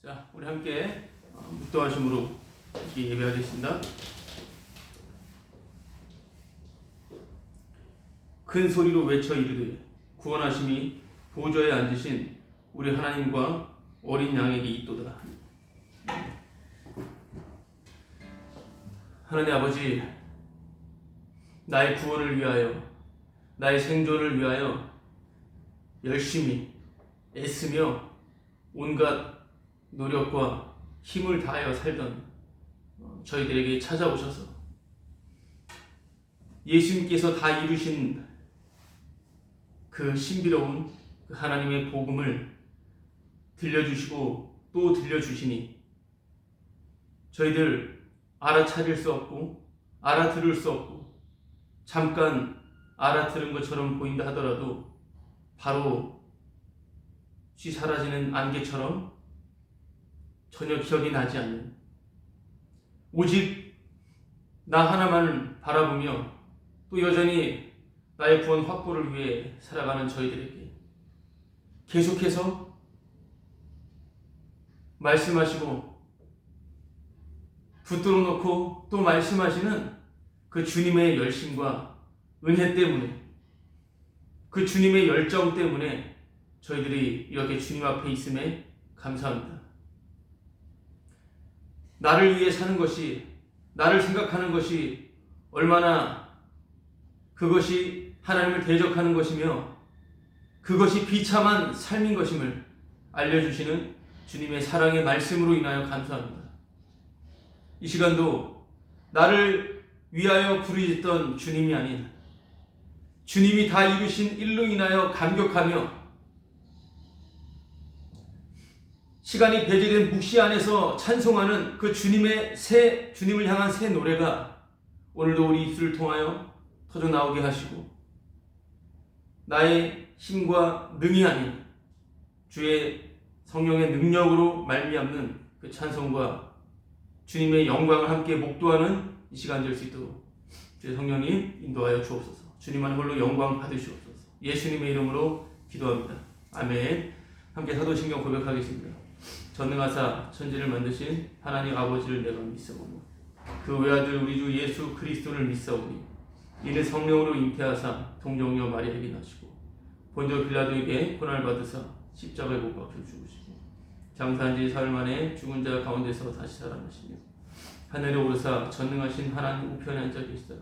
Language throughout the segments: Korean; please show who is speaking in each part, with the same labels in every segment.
Speaker 1: 자, 우리 함께 묵도하심으로 예배하겠습니다. 큰 소리로 외쳐 이르되 구원하심이 보좌에 앉으신 우리 하나님과 어린 양에게 있도다. 하나님 아버지, 나의 구원을 위하여, 나의 생존을 위하여 열심히 애쓰며 온갖 노력과 힘을 다하여 살던 저희들에게 찾아오셔서 예수님께서 다 이루신 그 신비로운 그 하나님의 복음을 들려주시고 또 들려주시니 저희들 알아차릴 수 없고 알아들을 수 없고 잠깐 알아들은 것처럼 보인다 하더라도 바로 쉬 사라지는 안개처럼 전혀 기억이 나지 않는, 오직 나 하나만 바라보며 또 여전히 나의 구원 확보를 위해 살아가는 저희들에게 계속해서 말씀하시고 붙들어 놓고 또 말씀하시는 그 주님의 열심과 은혜 때문에, 그 주님의 열정 때문에 저희들이 이렇게 주님 앞에 있음에 감사합니다. 나를 위해 사는 것이, 나를 생각하는 것이 얼마나 그것이 하나님을 대적하는 것이며 그것이 비참한 삶인 것임을 알려주시는 주님의 사랑의 말씀으로 인하여 감사합니다. 이 시간도 나를 위하여 부르짖던 주님이 아닌 주님이 다 이루신 일로 인하여 감격하며 시간이 배제된 묵시 안에서 찬송하는 그 주님을 향한 새 노래가 오늘도 우리 입술을 통하여 터져 나오게 하시고 나의 힘과 능이 아닌 주의 성령의 능력으로 말미암는 그 찬송과 주님의 영광을 함께 목도하는 이 시간 될 수 있도록 주의 성령님 인도하여 주옵소서. 주님만 홀로 영광 받으시옵소서. 예수님의 이름으로 기도합니다. 아멘. 함께 사도신경 고백하겠습니다. 전능하사 천지를 만드신 하나님 아버지를 내가 믿사오니 그 외아들 우리 주 예수 그리스도를 믿사오니 이는 성령으로 잉태하사 동정녀 마리아에게 나시고 본저 빌라도에게 고난을 받으사 십자가에 못 박혀 죽으시고 장사한 지 사흘 만에 죽은 자 가운데서 다시 살아나시며 하늘에 오르사 전능하신 하나님 우편에 앉아 계시다가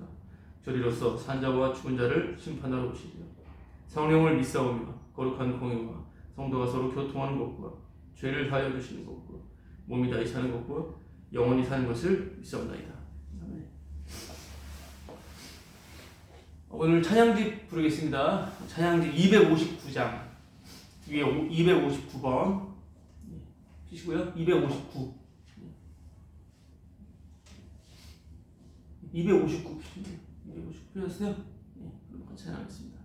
Speaker 1: 저리로서 산자와 죽은 자를 심판하러 오시리라. 성령을 믿사오며 거룩한 공회와 성도가 서로 교통하는 것과 죄를 사하여 주시는 것과 몸이 다시 사는 것과 영원히 사는 것을 믿사옵나이다. 아멘. 오늘 찬양집 부르겠습니다. 찬양집 259장 위에 259번 피시고요. 259 피시네요. 259 피셨어요? 네, 그럼 같이 찬양하겠습니다.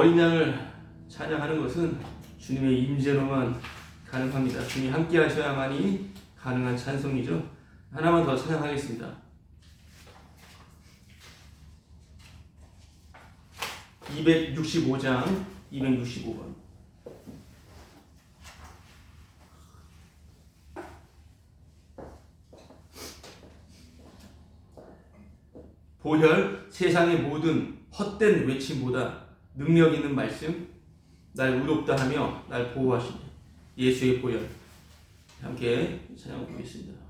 Speaker 1: 어린 양을 찬양하는 것은 주님의 임재로만 가능합니다. 주님이 함께 하셔야만이 가능한 찬송이죠. 하나만 더 찬양하겠습니다. 265장 265번. 보혈, 세상의 모든 헛된 외침보다 능력 있는 말씀, 날 의롭다 하며 날 보호하시니 예수의 보혈. 함께 찬양해 보겠습니다.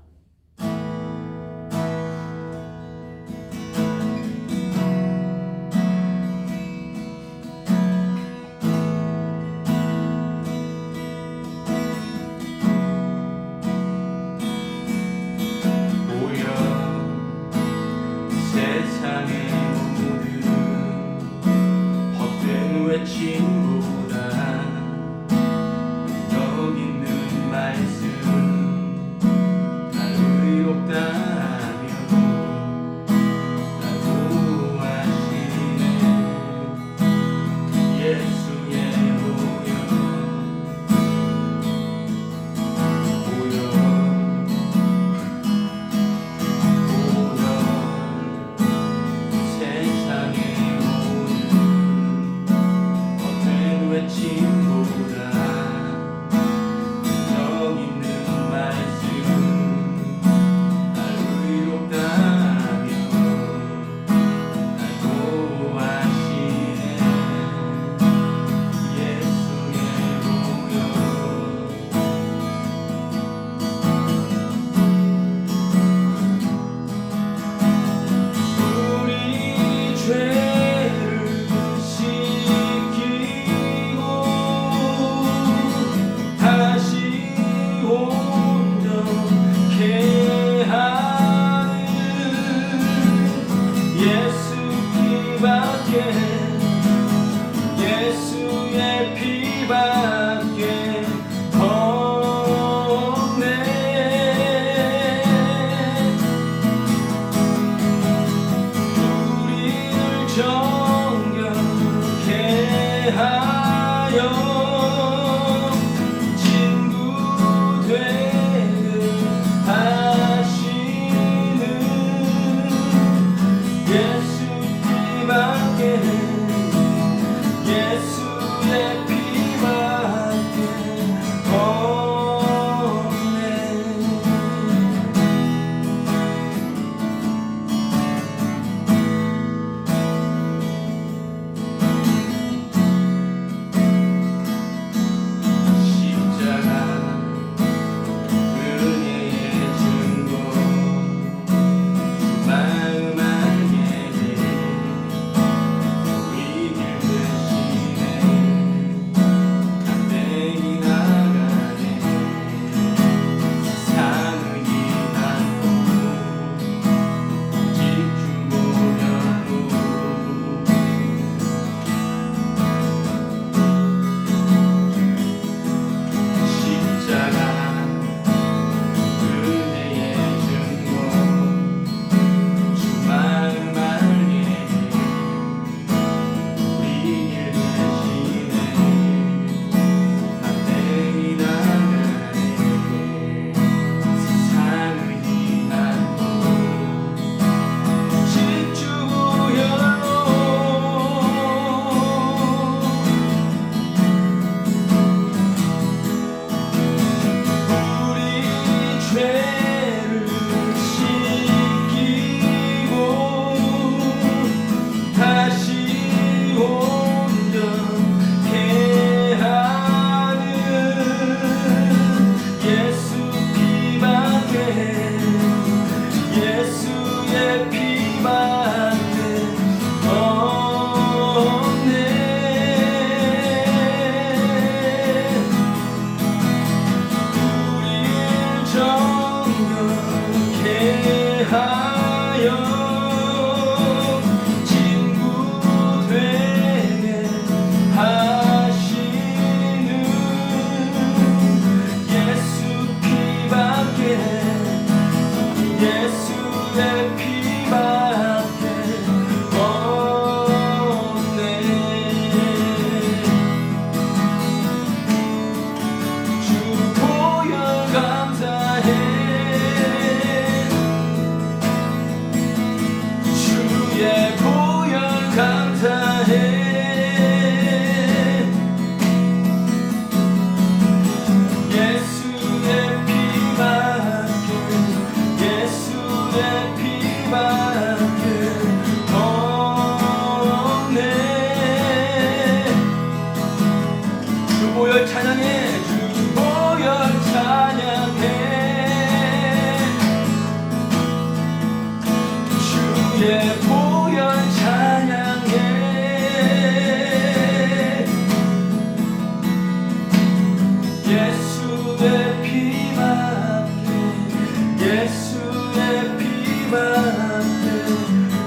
Speaker 1: 예수의 피밖에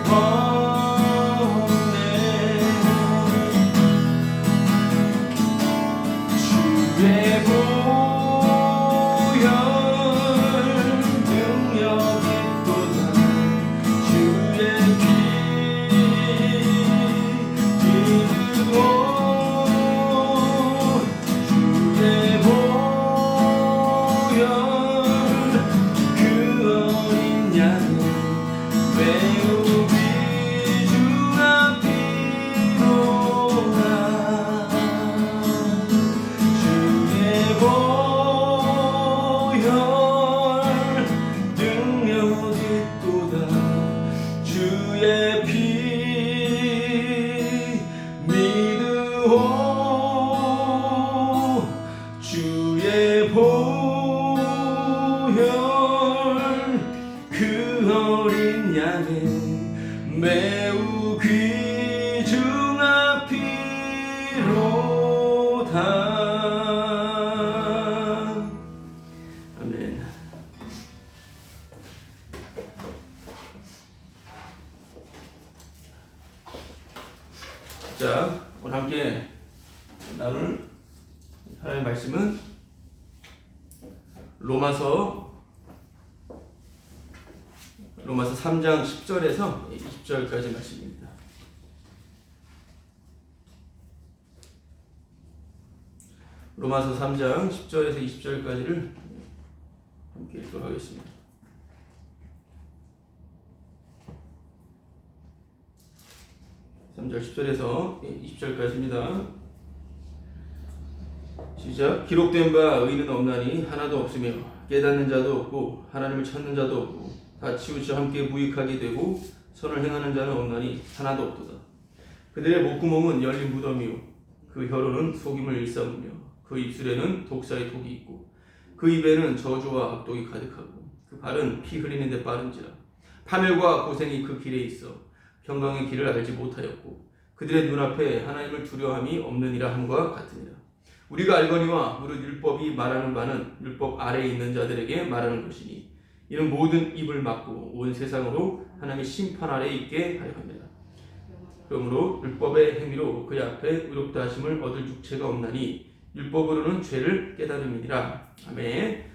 Speaker 1: 없네. 주의 보혈 능력이 또다. 주의 피 믿고 주의 보혈 그 어린 양은 매우 귀중한 피로다. 주의 보혈 능력이 또다. 주의 피 믿으오. 주의 보혈 그 어린 양의 매우 귀중한 피로다. 아멘. 자, 오늘 함께 나눌 하나님의 말씀은 로마서 3장 10절에서 20절까지 말씀입니다. 로마서 3장 10절에서 20절까지를 함께 읽도록 하겠습니다. (3절) 10절에서 20절까지입니다. 시작. 기록된 바 의인은 없나니 하나도 없으며 깨닫는 자도 없고 하나님을 찾는 자도 없고 다 치우쳐 함께 무익하게 되고 선을 행하는 자는 없나니 하나도 없도다. 그들의 목구멍은 열린 무덤이요 그 혀로는 속임을 일삼으며 그 입술에는 독사의 독이 있고 그 입에는 저주와 악독이 가득하고 그 발은 피 흘리는 데 빠른지라. 파멸과 고생이 그 길에 있어 평강의 길을 알지 못하였고 그들의 눈앞에 하나님을 두려움이 없느니라 함과 같으니라. 우리가 알거니와 무릇 율법이 말하는 바는 율법 아래에 있는 자들에게 말하는 것이니 이는 모든 입을 막고 온 세상으로 하나님의 심판 아래에 있게 하려 합니다. 그러므로 율법의 행위로 그의 앞에 의롭다 하심을 얻을 육체가 없나니 율법으로는 죄를 깨달음이니라. 아멘.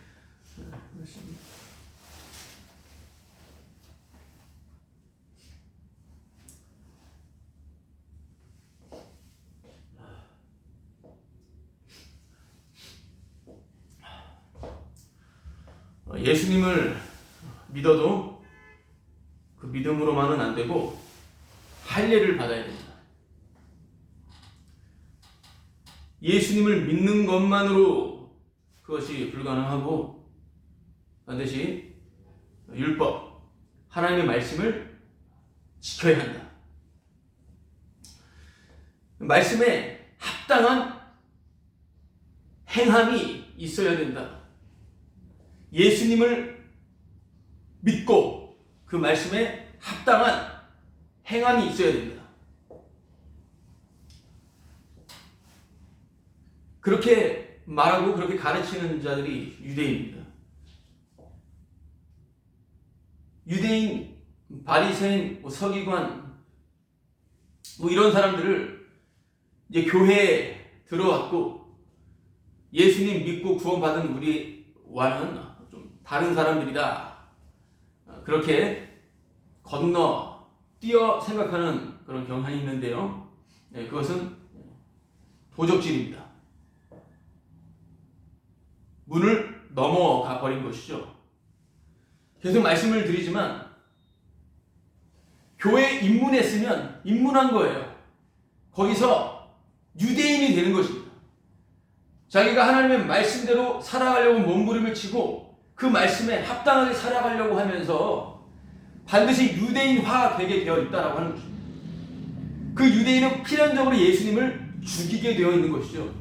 Speaker 1: 예수님을 믿어도 그 믿음으로만은 안 되고 할례를 받아야 됩니다. 예수님을 믿는 것만으로 그것이 불가능하고 반드시 율법, 하나님의 말씀을 지켜야 한다. 말씀에 합당한 행함이 있어야 된다. 예수님을 믿고 그 말씀에 합당한 행함이 있어야 됩니다. 그렇게 말하고 그렇게 가르치는 자들이 유대인입니다. 유대인, 바리새인, 서기관 이런 사람들을 이제 교회에 들어왔고 예수님 믿고 구원받은 우리와는 좀 다른 사람들이다. 그렇게 뛰어 생각하는 그런 경향이 있는데요. 그것은 도적질입니다. 문을 넘어가 버린 것이죠. 계속 말씀을 드리지만 교회에 입문했으면 입문한 거예요. 거기서 유대인이 되는 것입니다. 자기가 하나님의 말씀대로 살아가려고 몸부림을 치고 그 말씀에 합당하게 살아가려고 하면서 반드시 유대인화되게 되어 있다라고 하는 것입니다. 그 유대인은 필연적으로 예수님을 죽이게 되어 있는 것이죠.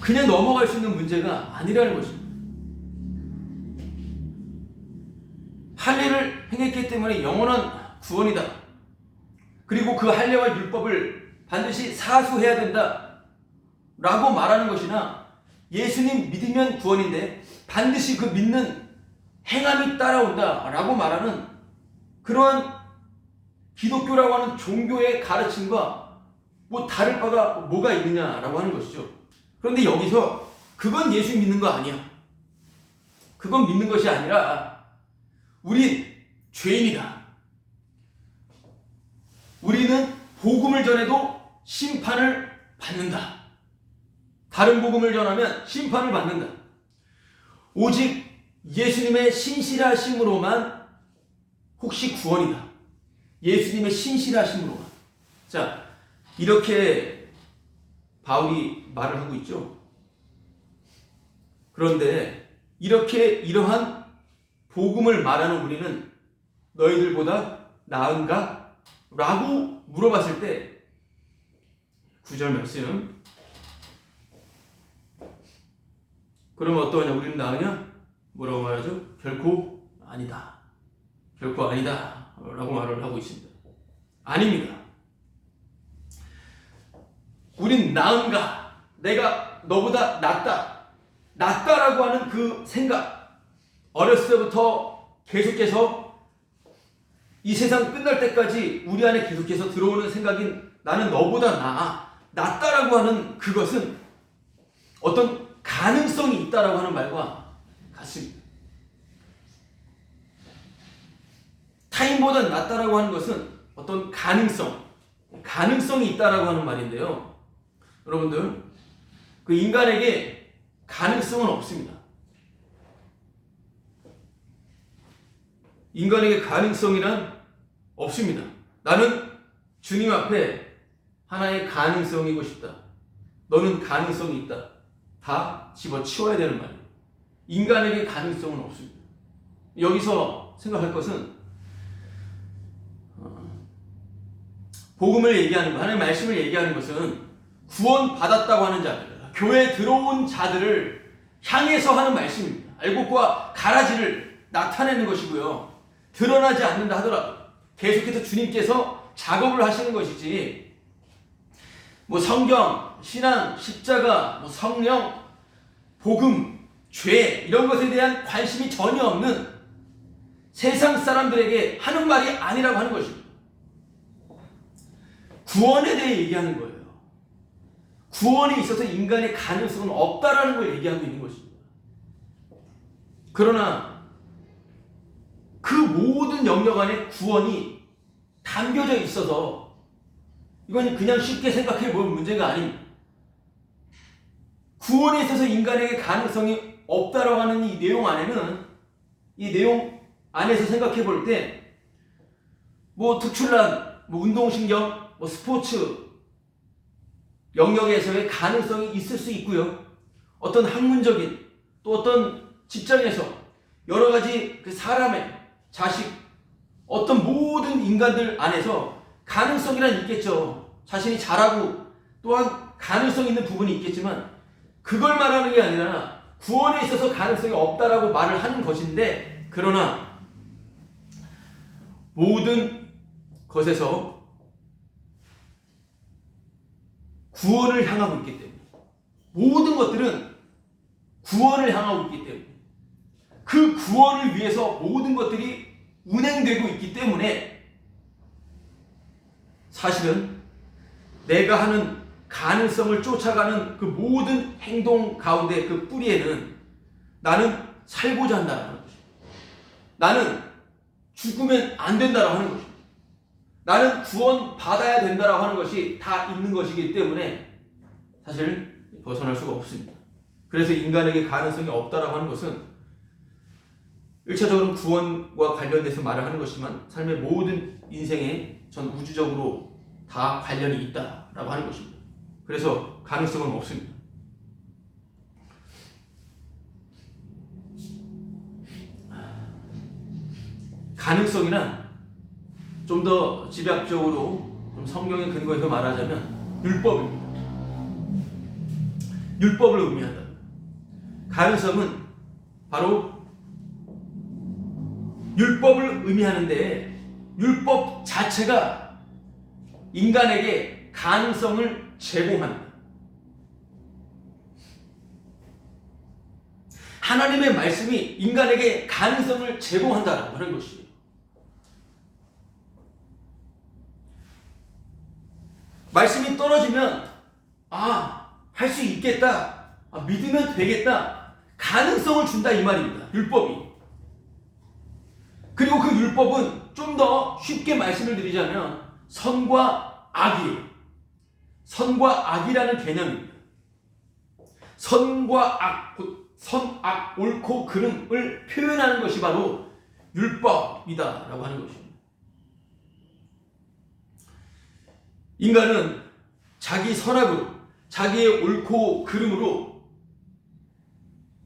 Speaker 1: 그냥 넘어갈 수 있는 문제가 아니라는 것입니다. 할례를 행했기 때문에 영원한 구원이다. 그리고 그 할례와 율법을 반드시 사수해야 된다 라고 말하는 것이나 예수님 믿으면 구원인데 반드시 그 믿는 행함이 따라온다라고 말하는 그러한 기독교라고 하는 종교의 가르침과 뭐 다를 바가 뭐가 있느냐라고 하는 것이죠. 그런데 여기서 그건 예수 믿는 거 아니야. 그건 믿는 것이 아니라 우린 죄인이다. 우리는 복음을 전해도 심판을 받는다. 다른 복음을 전하면 심판을 받는다. 오직 예수님의 신실하심으로만 혹시 구원이다. 예수님의 신실하심으로만. 자, 이렇게 바울이 말을 하고 있죠. 그런데 이러한 복음을 말하는 우리는 너희들보다 나은가? 라고 물어봤을 때 9절 말씀. 그러면 어떠하냐? 우리는 나으냐? 뭐라고 말하죠? 결코 아니다. 결코 아니다. 라고 말을 하고 있습니다. 아닙니다. 우린 나은가? 내가 너보다 낫다. 낫다라고 하는 그 생각. 어렸을 때부터 계속해서 이 세상 끝날 때까지 우리 안에 계속해서 들어오는 생각인 나는 너보다 나아. 낫다라고 하는 그것은 어떤 가능성이 있다라고 하는 말과 같습니다. 타인보다 낫다라고 하는 것은 어떤 가능성이 있다라고 하는 말인데요. 여러분들, 그 인간에게 가능성은 없습니다. 인간에게 가능성이란 없습니다. 나는 주님 앞에 하나의 가능성이고 싶다. 너는 가능성이 있다. 다 집어치워야 되는 말이에요. 인간에게 가능성은 없습니다. 여기서 생각할 것은 복음을 얘기하는 것, 하나님의 말씀을 얘기하는 것은 구원 받았다고 하는 자들, 교회에 들어온 자들을 향해서 하는 말씀입니다. 알곡과 가라지를 나타내는 것이고요. 드러나지 않는다 하더라도 계속해서 주님께서 작업을 하시는 것이지, 뭐 성경, 신앙, 십자가, 뭐 성령, 복음, 죄 이런 것에 대한 관심이 전혀 없는 세상 사람들에게 하는 말이 아니라고 하는 것입니다. 구원에 대해 얘기하는 거예요. 구원에 있어서 인간의 가능성은 없다라는 걸 얘기하고 있는 것입니다. 그러나 그 모든 영역 안에 구원이 담겨져 있어서 이건 그냥 쉽게 생각해 볼 문제가 아닙니다. 구원에 있어서 인간에게 가능성이 없다라고 하는 이 내용 안에는, 이 내용 안에서 생각해 볼 때 뭐 특출난 뭐 운동신경, 뭐 스포츠 영역에서의 가능성이 있을 수 있고요. 어떤 학문적인, 또 어떤 직장에서 여러 가지 그 사람의 자식, 어떤 모든 인간들 안에서 가능성이란 있겠죠. 자신이 잘하고 또한 가능성 있는 부분이 있겠지만 그걸 말하는 게 아니라 구원에 있어서 가능성이 없다라고 말을 하는 것인데, 그러나 모든 것에서 구원을 향하고 있기 때문에, 모든 것들은 구원을 향하고 있기 때문에, 그 구원을 위해서 모든 것들이 운행되고 있기 때문에 사실은 내가 하는 가능성을 쫓아가는 그 모든 행동 가운데 그 뿌리에는 나는 살고자 한다는 것입니다. 나는 죽으면 안 된다라고 하는 것입니다. 나는 구원 받아야 된다라고 하는 것이 다 있는 것이기 때문에 사실 벗어날 수가 없습니다. 그래서 인간에게 가능성이 없다라고 하는 것은 1차적으로 구원과 관련돼서 말을 하는 것이지만 삶의 모든 인생에 전 우주적으로 다 관련이 있다라고 하는 것입니다. 그래서 가능성은 없습니다. 가능성이란 좀 더 집약적으로 좀 성경의 근거에서 말하자면 율법입니다. 율법을 의미한다. 가능성은 바로 율법을 의미하는데, 율법 자체가 인간에게 가능성을 제공합니다. 하나님의 말씀이 인간에게 가능성을 제공한다라고 하는 것이에요. 말씀이 떨어지면 할 수 있겠다, 믿으면 되겠다, 가능성을 준다 이 말입니다. 율법이. 그리고 그 율법은 좀 더 쉽게 말씀을 드리자면 선과 악이에요. 선과 악이라는 개념입니다. 선과 악, 선, 악, 옳고 그름을 표현하는 것이 바로 율법이다라고 하는 것입니다. 인간은 자기 선악으로, 자기의 옳고 그름으로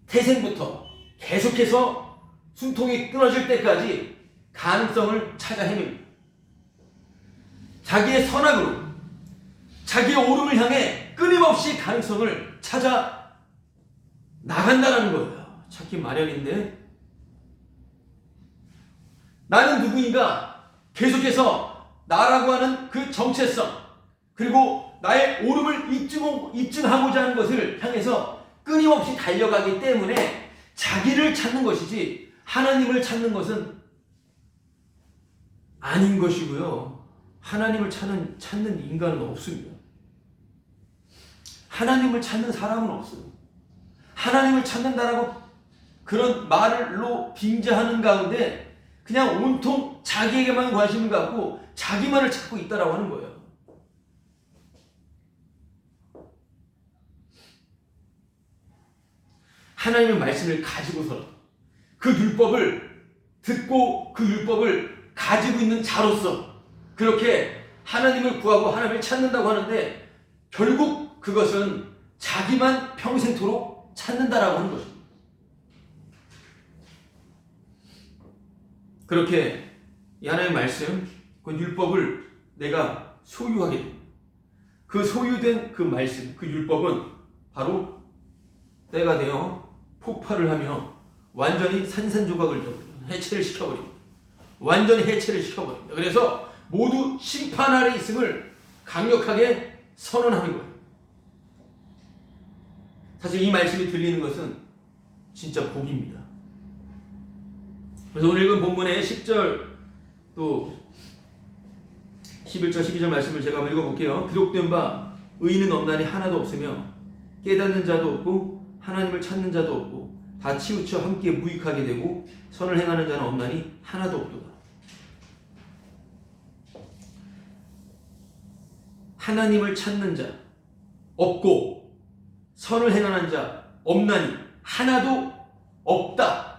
Speaker 1: 태생부터 계속해서 숨통이 끊어질 때까지 가능성을 찾아 헤맵니다. 자기의 선악으로, 자기의 옳음을 향해 끊임없이 가능성을 찾아 나간다는 거예요. 찾기 마련인데, 나는 누구인가 계속해서 나라고 하는 그 정체성, 그리고 나의 옳음을 입증하고자 하는 것을 향해서 끊임없이 달려가기 때문에 자기를 찾는 것이지 하나님을 찾는 것은 아닌 것이고요. 하나님을 찾는 인간은 없습니다. 하나님을 찾는 사람은 없어요. 하나님을 찾는다라고 그런 말로 빙자하는 가운데 그냥 온통 자기에게만 관심을 갖고 자기만을 찾고 있다라고 하는 거예요. 하나님의 말씀을 가지고서 그 율법을 듣고 그 율법을 가지고 있는 자로서 그렇게 하나님을 구하고 하나님을 찾는다고 하는데 결국 그것은 자기만 평생토록 찾는다라고 하는 것입니다. 그렇게 이 하나님의 말씀, 그 율법을 내가 소유하게 됩니다. 그 소유된 그 말씀, 그 율법은 바로 때가 되어 폭발을 하며 완전히 산산조각을 되어버립니다. 해체를 시켜버립니다. 완전히 해체를 시켜버립니다. 그래서 모두 심판 아래 있음을 강력하게 선언하는 거예요. 사실 이 말씀이 들리는 것은 진짜 복입니다. 그래서 오늘 읽은 본문의 10절 또 11절 12절 말씀을 제가 한번 읽어볼게요. 기록된 바 의인은 없나니 하나도 없으며 깨닫는 자도 없고 하나님을 찾는 자도 없고 다 치우쳐 함께 무익하게 되고 선을 행하는 자는 없나니 하나도 없도다. 하나님을 찾는 자 없고 선을 행하는 자 없나니 하나도 없다.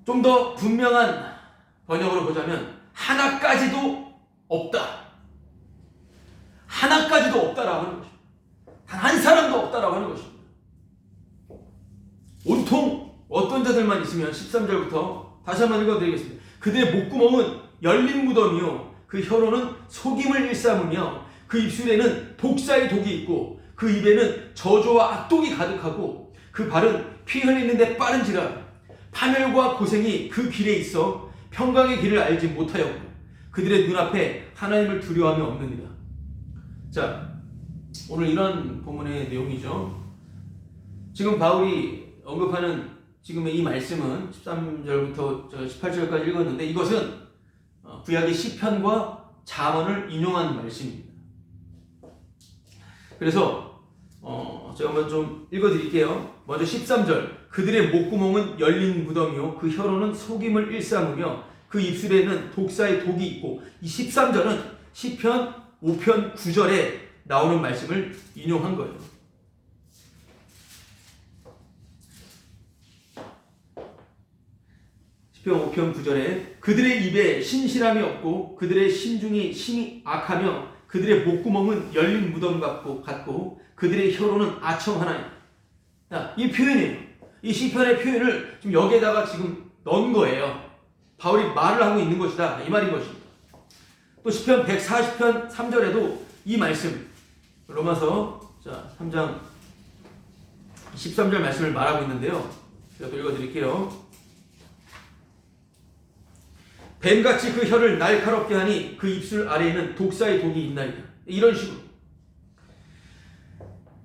Speaker 1: 좀 더 분명한 번역으로 보자면 하나까지도 없다. 하나까지도 없다라고 하는 것입니다. 단 한 사람도 없다라고 하는 것입니다. 온통 어떤 자들만 있으면 13절부터 다시 한번 읽어드리겠습니다. 그들의 목구멍은 열린 무덤이요 그 혀로는 속임을 일삼으며 그 입술에는 독사의 독이 있고 그 입에는 저주와 악독이 가득하고 그 발은 피 흘리는 데 빠른지라 파멸과 고생이 그 길에 있어 평강의 길을 알지 못하였고 그들의 눈앞에 하나님을 두려워하며 없느니라. 자, 오늘 이런 본문의 내용이죠. 지금 바울이 언급하는 지금의 이 말씀은 13절부터 18절까지 읽었는데 이것은 구약의 시편과 잠언을 인용한 말씀입니다. 그래서 제가 한번 좀 읽어드릴게요. 먼저 13절 그들의 목구멍은 열린 무덤이요 그 혀로는 속임을 일삼으며 그 입술에는 독사의 독이 있고 이 13절은 시편 5편 9절에 나오는 말씀을 인용한 거예요. 시편 5편 9절에 그들의 입에 신실함이 없고 그들의 심중이 심히 악하며 그들의 목구멍은 열린 무덤 같고 그들의 혀로는 아첨하나니. 이 표현이에요. 이 시편의 표현을 지금 여기에다가 지금 넣은 거예요. 바울이 말을 하고 있는 것이다. 이 말인 것입니다. 또 시편 140편 3절에도 이 말씀 로마서 3장 13절 말씀을 말하고 있는데요. 제가 또 읽어드릴게요. 뱀같이 그 혀를 날카롭게 하니 그 입술 아래에는 독사의 독이 있나이다. 이런 식으로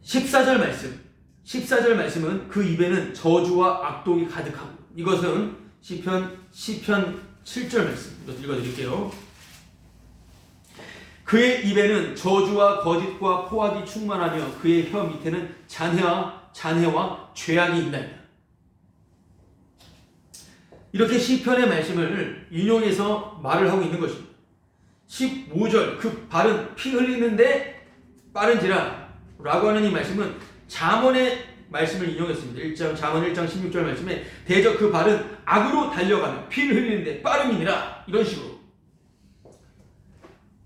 Speaker 1: 14절 말씀 14절 말씀은 그 입에는 저주와 악독이 가득하고, 이것은 시편 7절 말씀. 이것도 읽어드릴게요. 그의 입에는 저주와 거짓과 포악이 충만하며 그의 혀 밑에는 잔해와 죄악이 있나이다. 이렇게 시편의 말씀을 인용해서 말을 하고 있는 것입니다. 15절 그 발은 피 흘리는데 빠른지라 라고 하는 이 말씀은 잠언의 말씀을 인용했습니다. 잠언 1장 16절 말씀에 대저 그 발은 악으로 달려가며 피를 흘리는데 빠름이니라, 이런 식으로.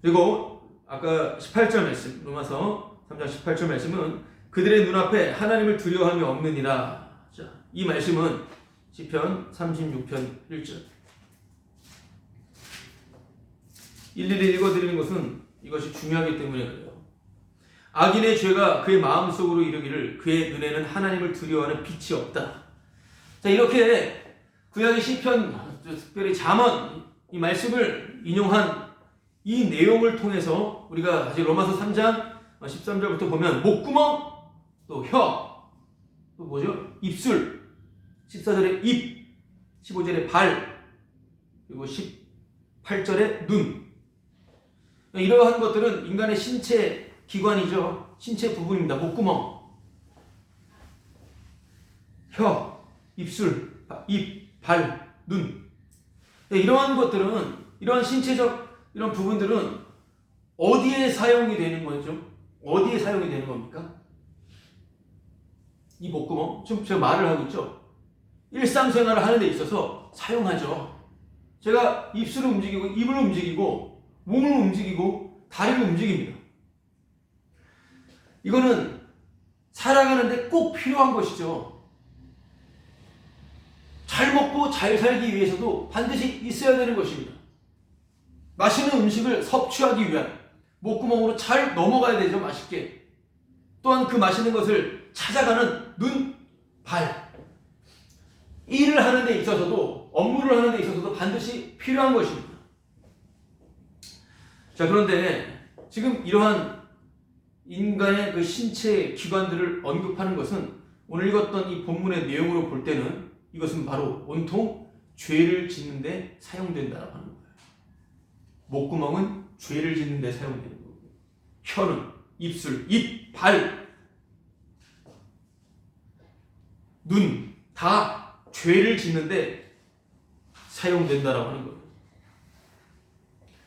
Speaker 1: 그리고 아까 18절 말씀, 로마서 3장 18절 말씀은 그들의 눈앞에 하나님을 두려워함이 없느니라. 자, 이 말씀은 시편 36편 1절. 일일이 읽어드리는 것은 이것이 중요하기 때문에 그래요. 악인의 죄가 그의 마음속으로 이르기를 그의 눈에는 하나님을 두려워하는 빛이 없다. 자, 이렇게 구약의 시편, 특별히 잠언 이 말씀을 인용한 이 내용을 통해서 우리가 다시 로마서 3장 13절부터 보면 목구멍, 또 혀, 또 뭐죠? 입술, 14절에 입, 15절에 발, 그리고 18절에 눈. 이러한 것들은 인간의 신체 기관이죠. 신체 부분입니다. 목구멍, 혀, 입술, 입, 발, 눈. 이러한 것들은, 이러한 신체적 이런 부분들은 어디에 사용이 되는 거죠? 어디에 사용이 되는 겁니까? 이 목구멍, 지금 제가 말을 하고 있죠? 일상생활을 하는 데 있어서 사용하죠. 제가 입술을 움직이고, 입을 움직이고, 몸을 움직이고, 다리를 움직입니다. 이거는 살아가는데 꼭 필요한 것이죠. 잘 먹고 잘 살기 위해서도 반드시 있어야 되는 것입니다. 맛있는 음식을 섭취하기 위한 목구멍으로 잘 넘어가야 되죠. 맛있게. 또한 그 맛있는 것을 찾아가는 눈, 발. 일을 하는 데 있어서도, 업무를 하는 데 있어서도 반드시 필요한 것입니다. 자, 그런데 지금 이러한 인간의 그 신체 기관들을 언급하는 것은 오늘 읽었던 이 본문의 내용으로 볼 때는 이것은 바로 온통 죄를 짓는 데 사용된다고 하는 거예요. 목구멍은 죄를 짓는 데 사용되는 거고, 혀는 입술, 입, 발, 눈, 다 죄를 짓는 데 사용된다라고 하는 거예요.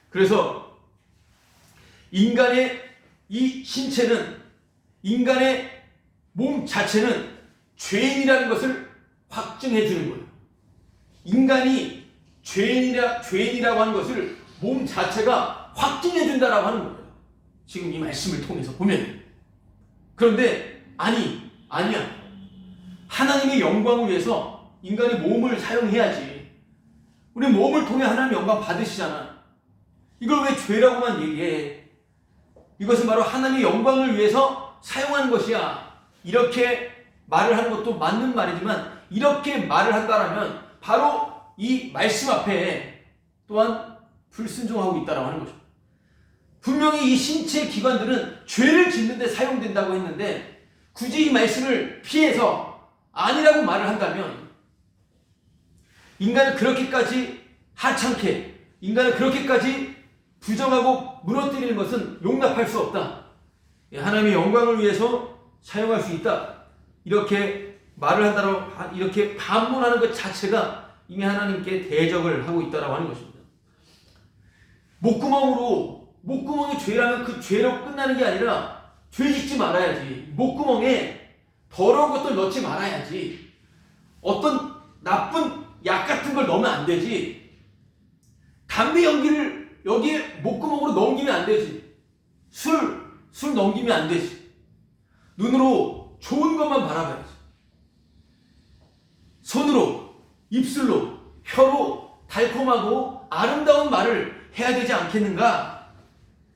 Speaker 1: 그래서 인간의 이 신체는, 인간의 몸 자체는 죄인이라는 것을 확증해 주는 거예요. 인간이 죄인이라고 하는 것을 몸 자체가 확증해 준다라고 하는 거예요. 지금 이 말씀을 통해서 보면. 그런데 아니야. 하나님의 영광을 위해서 인간이 몸을 사용해야지. 우리 몸을 통해 하나님 영광 받으시잖아. 이걸 왜 죄라고만 얘기해? 이것은 바로 하나님의 영광을 위해서 사용하는 것이야. 이렇게 말을 하는 것도 맞는 말이지만, 이렇게 말을 한다라면 바로 이 말씀 앞에 또한 불순종하고 있다라고 하는 거죠. 분명히 이 신체 기관들은 죄를 짓는 데 사용된다고 했는데 굳이 이 말씀을 피해서 아니라고 말을 한다면, 인간을 그렇게까지 하찮게, 인간을 그렇게까지 부정하고 무너뜨리는 것은 용납할 수 없다. 하나님의 영광을 위해서 사용할 수 있다. 이렇게 말을 한다고, 이렇게 반문하는 것 자체가 이미 하나님께 대적을 하고 있다라고 하는 것입니다. 목구멍이 죄라면 그 죄로 끝나는 게 아니라 죄 짓지 말아야지. 목구멍에 더러운 것들 넣지 말아야지. 어떤 나쁜 약 같은 걸 넣으면 안 되지. 담배 연기를 여기에 목구멍으로 넘기면 안 되지. 술 넘기면 안 되지. 눈으로 좋은 것만 바라봐야지. 손으로, 입술로, 혀로 달콤하고 아름다운 말을 해야 되지 않겠는가?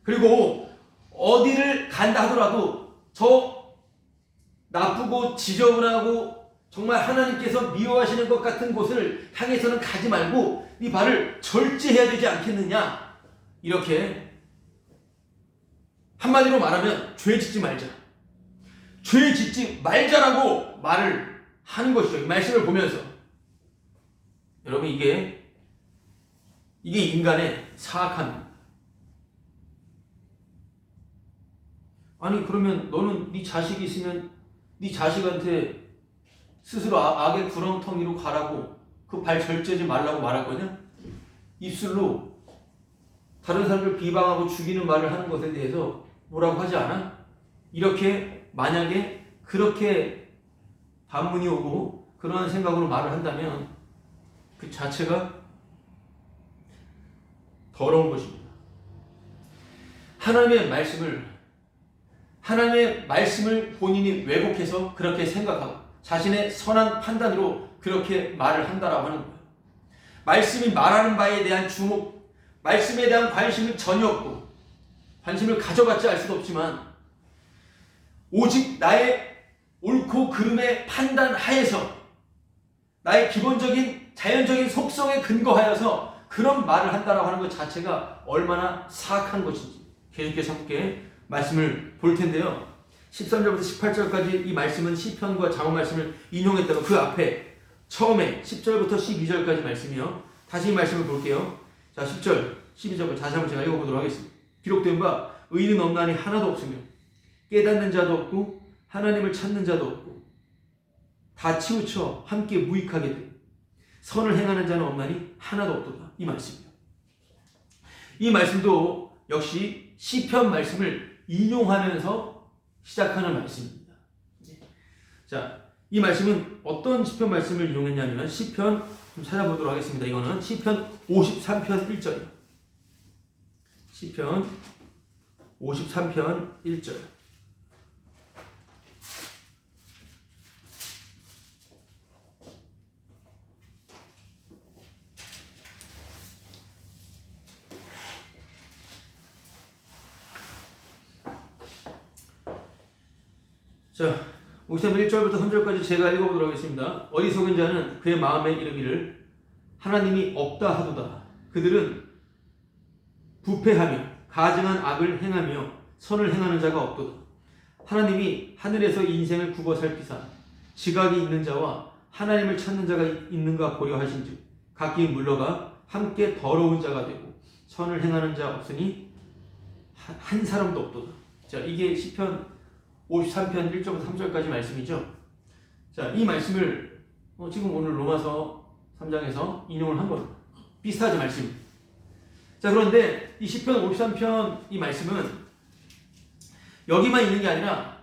Speaker 1: 그리고 어디를 간다 하더라도 저 나쁘고 지저분하고 정말 하나님께서 미워하시는 것 같은 곳을 향해서는 가지 말고 네 발을 절제해야 되지 않겠느냐? 이렇게 한마디로 말하면 죄 짓지 말자. 죄 짓지 말자라고 말을 하는 것이죠. 이 말씀을 보면서. 여러분, 이게 인간의 사악함입니다. 아니, 그러면 너는 네 자식이 있으면 네 자식한테 스스로 악의 구렁텅이로 가라고, 그 발 절제지 말라고 말할 거냐? 입술로 다른 사람을 비방하고 죽이는 말을 하는 것에 대해서 뭐라고 하지 않아? 이렇게 만약에 그렇게 반문이 오고 그러한 생각으로 말을 한다면 그 자체가 더러운 것입니다. 하나님의 말씀을 본인이 왜곡해서 그렇게 생각하고 자신의 선한 판단으로 그렇게 말을 한다라고 하는 거예요. 말씀이 말하는 바에 대한 주목, 말씀에 대한 관심은 전혀 없고 관심을 가져갔지 알 수도 없지만 오직 나의 옳고 그름의 판단 하에서 나의 기본적인 자연적인 속성에 근거하여서 그런 말을 한다라고 하는 것 자체가 얼마나 사악한 것인지 계속해서 함께 말씀을 볼 텐데요. 13절부터 18절까지 이 말씀은 시편과 잠언 말씀을 인용했다고 그 앞에 처음에 10절부터 12절까지 말씀이요. 다시 이 말씀을 볼게요. 자, 10절, 12절부터 다시 한번 제가 읽어보도록 하겠습니다. 기록된 바 의인은 없나니 하나도 없으며 깨닫는 자도 없고 하나님을 찾는 자도 없고 다 치우쳐 함께 무익하게 되고 선을 행하는 자는 없나니 하나도 없도다. 이 말씀이요. 이 말씀도 역시 시편 말씀을 인용하면서 시작하는 말씀입니다. 자, 이 말씀은 어떤 시편 말씀을 인용했냐면 시편 좀 찾아보도록 하겠습니다. 이거는 시편 53편 1절이요. 시편 53편 1절. 자, 53편 1절부터 3절까지 제가 읽어보도록 하겠습니다. 어리석은 자는 그의 마음에 이르기를 하나님이 없다 하도다. 그들은 부패하며 가증한 악을 행하며 선을 행하는 자가 없도다. 하나님이 하늘에서 인생을 굽어 살피사 지각이 있는 자와 하나님을 찾는 자가 있는가 보려 하신즉 각기 물러가 함께 더러운 자가 되고 선을 행하는 자 없으니 한 사람도 없도다. 자, 이게 시편 53편 1절부터 3절까지 말씀이죠. 자, 이 말씀을 지금 오늘 로마서 3장에서 인용을 한 겁니다. 비슷하죠, 말씀. 자, 그런데 이 시편 53편 이 말씀은 여기만 있는 게 아니라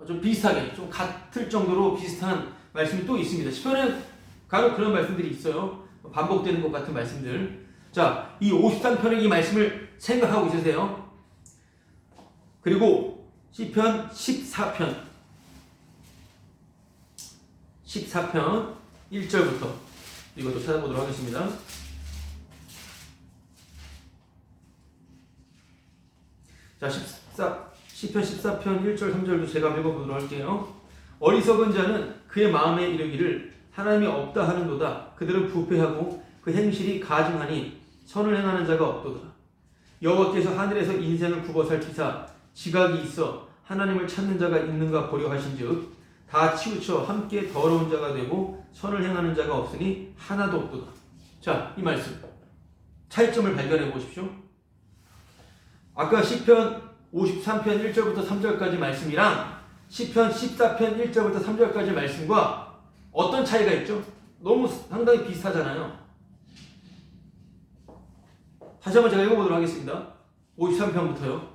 Speaker 1: 좀 비슷하게, 좀 같을 정도로 비슷한 말씀이 또 있습니다. 시편에 간혹 그런 말씀들이 있어요. 반복되는 것 같은 말씀들. 자, 이 53편의 이 말씀을 생각하고 있으세요. 그리고 시편 14편 1절부터 이것도 찾아보도록 하겠습니다. 자, 시편 14편 1절 3절도 제가 읽어보도록 할게요. 어리석은 자는 그의 마음에 이르기를 하나님이 없다 하는도다. 그들은 부패하고 그 행실이 가증하니 선을 행하는 자가 없도다. 여호와께서 하늘에서 인생을 굽어 살피사 지각이 있어 하나님을 찾는 자가 있는가 보려 하신즉 다 치우쳐 함께 더러운 자가 되고 선을 행하는 자가 없으니 하나도 없도다. 자, 이 말씀 차이점을 발견해 보십시오. 아까 시편 53편 1절부터 3절까지 말씀이랑 시편 14편 1절부터 3절까지 말씀과 어떤 차이가 있죠? 너무 상당히 비슷하잖아요. 다시 한번 제가 읽어보도록 하겠습니다. 53편부터요.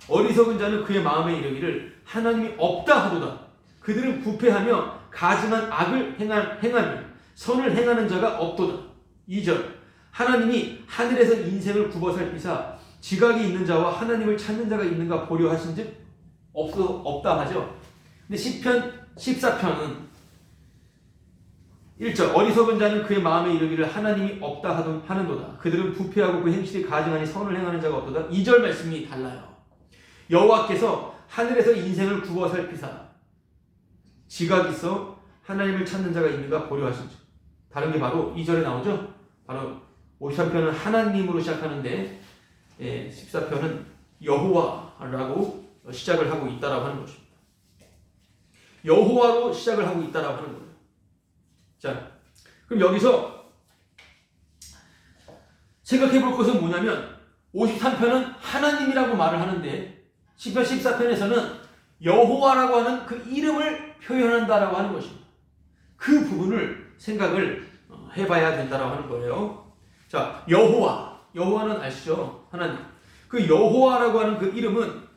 Speaker 1: 어리석은 자는 그의 마음에 이르기를 하나님이 없다 하도다. 그들은 부패하며 가증한 악을 행하며 선을 행하는 자가 없도다. 2절 하나님이 하늘에서 인생을 굽어 살피사 지각이 있는 자와 하나님을 찾는 자가 있는가 보려 하신즉 없다 하죠. 근데 시편 14편은 1절 어리석은 자는 그의 마음에 이르기를 하나님이 없다 하는도다. 그들은 부패하고 그 행실이 가증하니 선을 행하는 자가 없도다. 2절 말씀이 달라요. 여호와께서 하늘에서 인생을 굽어 살피사 지각이 있어 하나님을 찾는 자가 있는가 보려 하신즉. 다른 게 바로 2절에 나오죠. 바로 53편은 하나님으로 시작하는데 14편은 여호와라고 시작을 하고 있다라고 하는 것입니다. 여호와로 시작을 하고 있다라고 하는 거예요. 자, 그럼 여기서 생각해 볼 것은 뭐냐면 53편은 하나님이라고 말을 하는데 시편 14편에서는 여호와라고 하는 그 이름을 표현한다라고 하는 것입니다. 그 부분을 생각을 해봐야 된다라고 하는 거예요. 자, 여호와는 아시죠? 하나님. 그 여호와라고 하는 그 이름은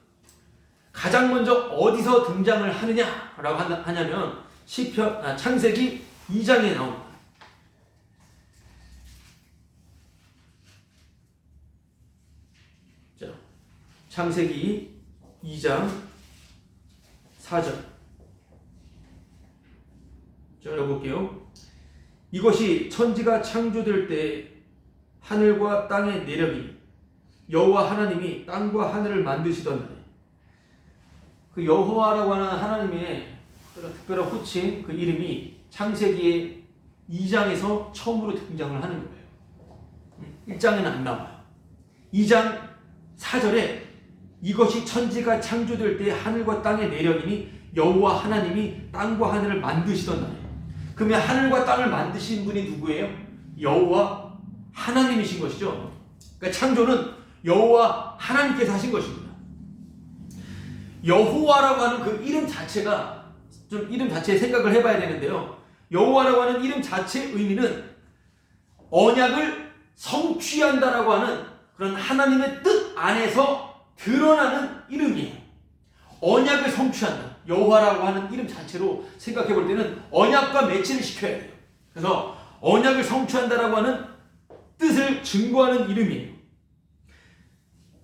Speaker 1: 가장 먼저 어디서 등장을 하느냐라고 하냐면 창세기 2장에 나옵니다. 자, 창세기 2장 4절. 자, 읽어볼게요. 이것이 천지가 창조될 때 하늘과 땅의 내력이 여호와 하나님이 땅과 하늘을 만드시던 날에, 그 여호와라고 하는 하나님의 특별한 호칭, 그 이름이 창세기의 2장에서 처음으로 등장을 하는 거예요. 1장에는 안 나와요. 2장 4절에 이것이 천지가 창조될 때 하늘과 땅의 내력이니 여호와 하나님이 땅과 하늘을 만드시던 날에. 그러면 하늘과 땅을 만드신 분이 누구예요? 여호와 하나님이신 것이죠. 그러니까 창조는 여호와 하나님께서 하신 것입니다. 여호와라고 하는 그 이름 자체가 좀 이름 자체의 생각을 해봐야 되는데요. 여호와라고 하는 이름 자체의 의미는 언약을 성취한다라고 하는 그런 하나님의 뜻 안에서 드러나는 이름이에요. 언약을 성취한다. 여호와라고 하는 이름 자체로 생각해 볼 때는 언약과 매치를 시켜야 돼요. 그래서 언약을 성취한다라고 하는 뜻을 증거하는 이름이에요.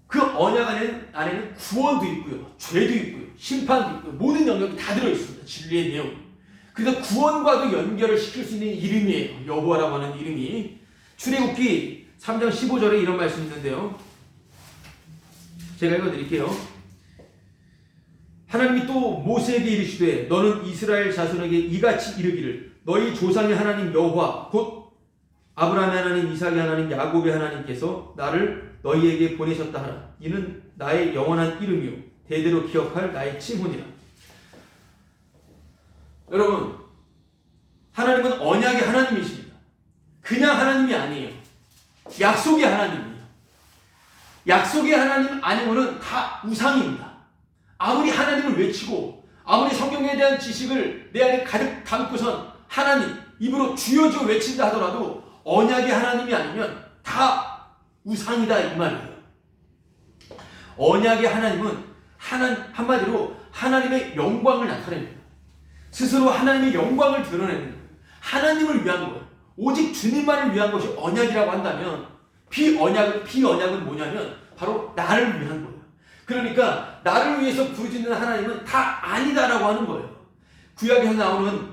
Speaker 1: 그 언약 안에는 구원도 있고요, 죄도 있고요, 심판도 있고요, 모든 영역이 다 들어있습니다. 진리의 내용. 그래서 구원과도 연결을 시킬 수 있는 이름이에요. 여호와라고 하는 이름이. 출애굽기 3장 15절에 이런 말씀이 있는데요. 제가 읽어드릴게요. 하나님이 또 모세에게 이르시되 너는 이스라엘 자손에게 이같이 이르기를 너희 조상의 하나님 여호와 곧 아브라함의 하나님, 이삭의 하나님, 야곱의 하나님께서 나를 너희에게 보내셨다 하라. 이는 나의 영원한 이름이요 대대로 기억할 나의 칭호니라. 여러분, 하나님은 언약의 하나님이십니다. 그냥 하나님이 아니에요. 약속의 하나님이에요. 약속의 하나님 아니면은 다 우상입니다. 아무리 하나님을 외치고 아무리 성경에 대한 지식을 내 안에 가득 담고선 하나님 입으로 주여 주여 외친다 하더라도 언약의 하나님이 아니면 다 우상이다 이 말이에요. 언약의 하나님은 한마디로 하나님의 영광을 나타냅니다. 스스로 하나님의 영광을 드러내는 거예요. 하나님을 위한 거예요. 오직 주님만을 위한 것이 언약이라고 한다면 비언약은 뭐냐면 바로 나를 위한 거예요. 그러니까 나를 위해서 부르짖는 하나님은 다 아니다라고 하는 거예요. 구약에서 나오는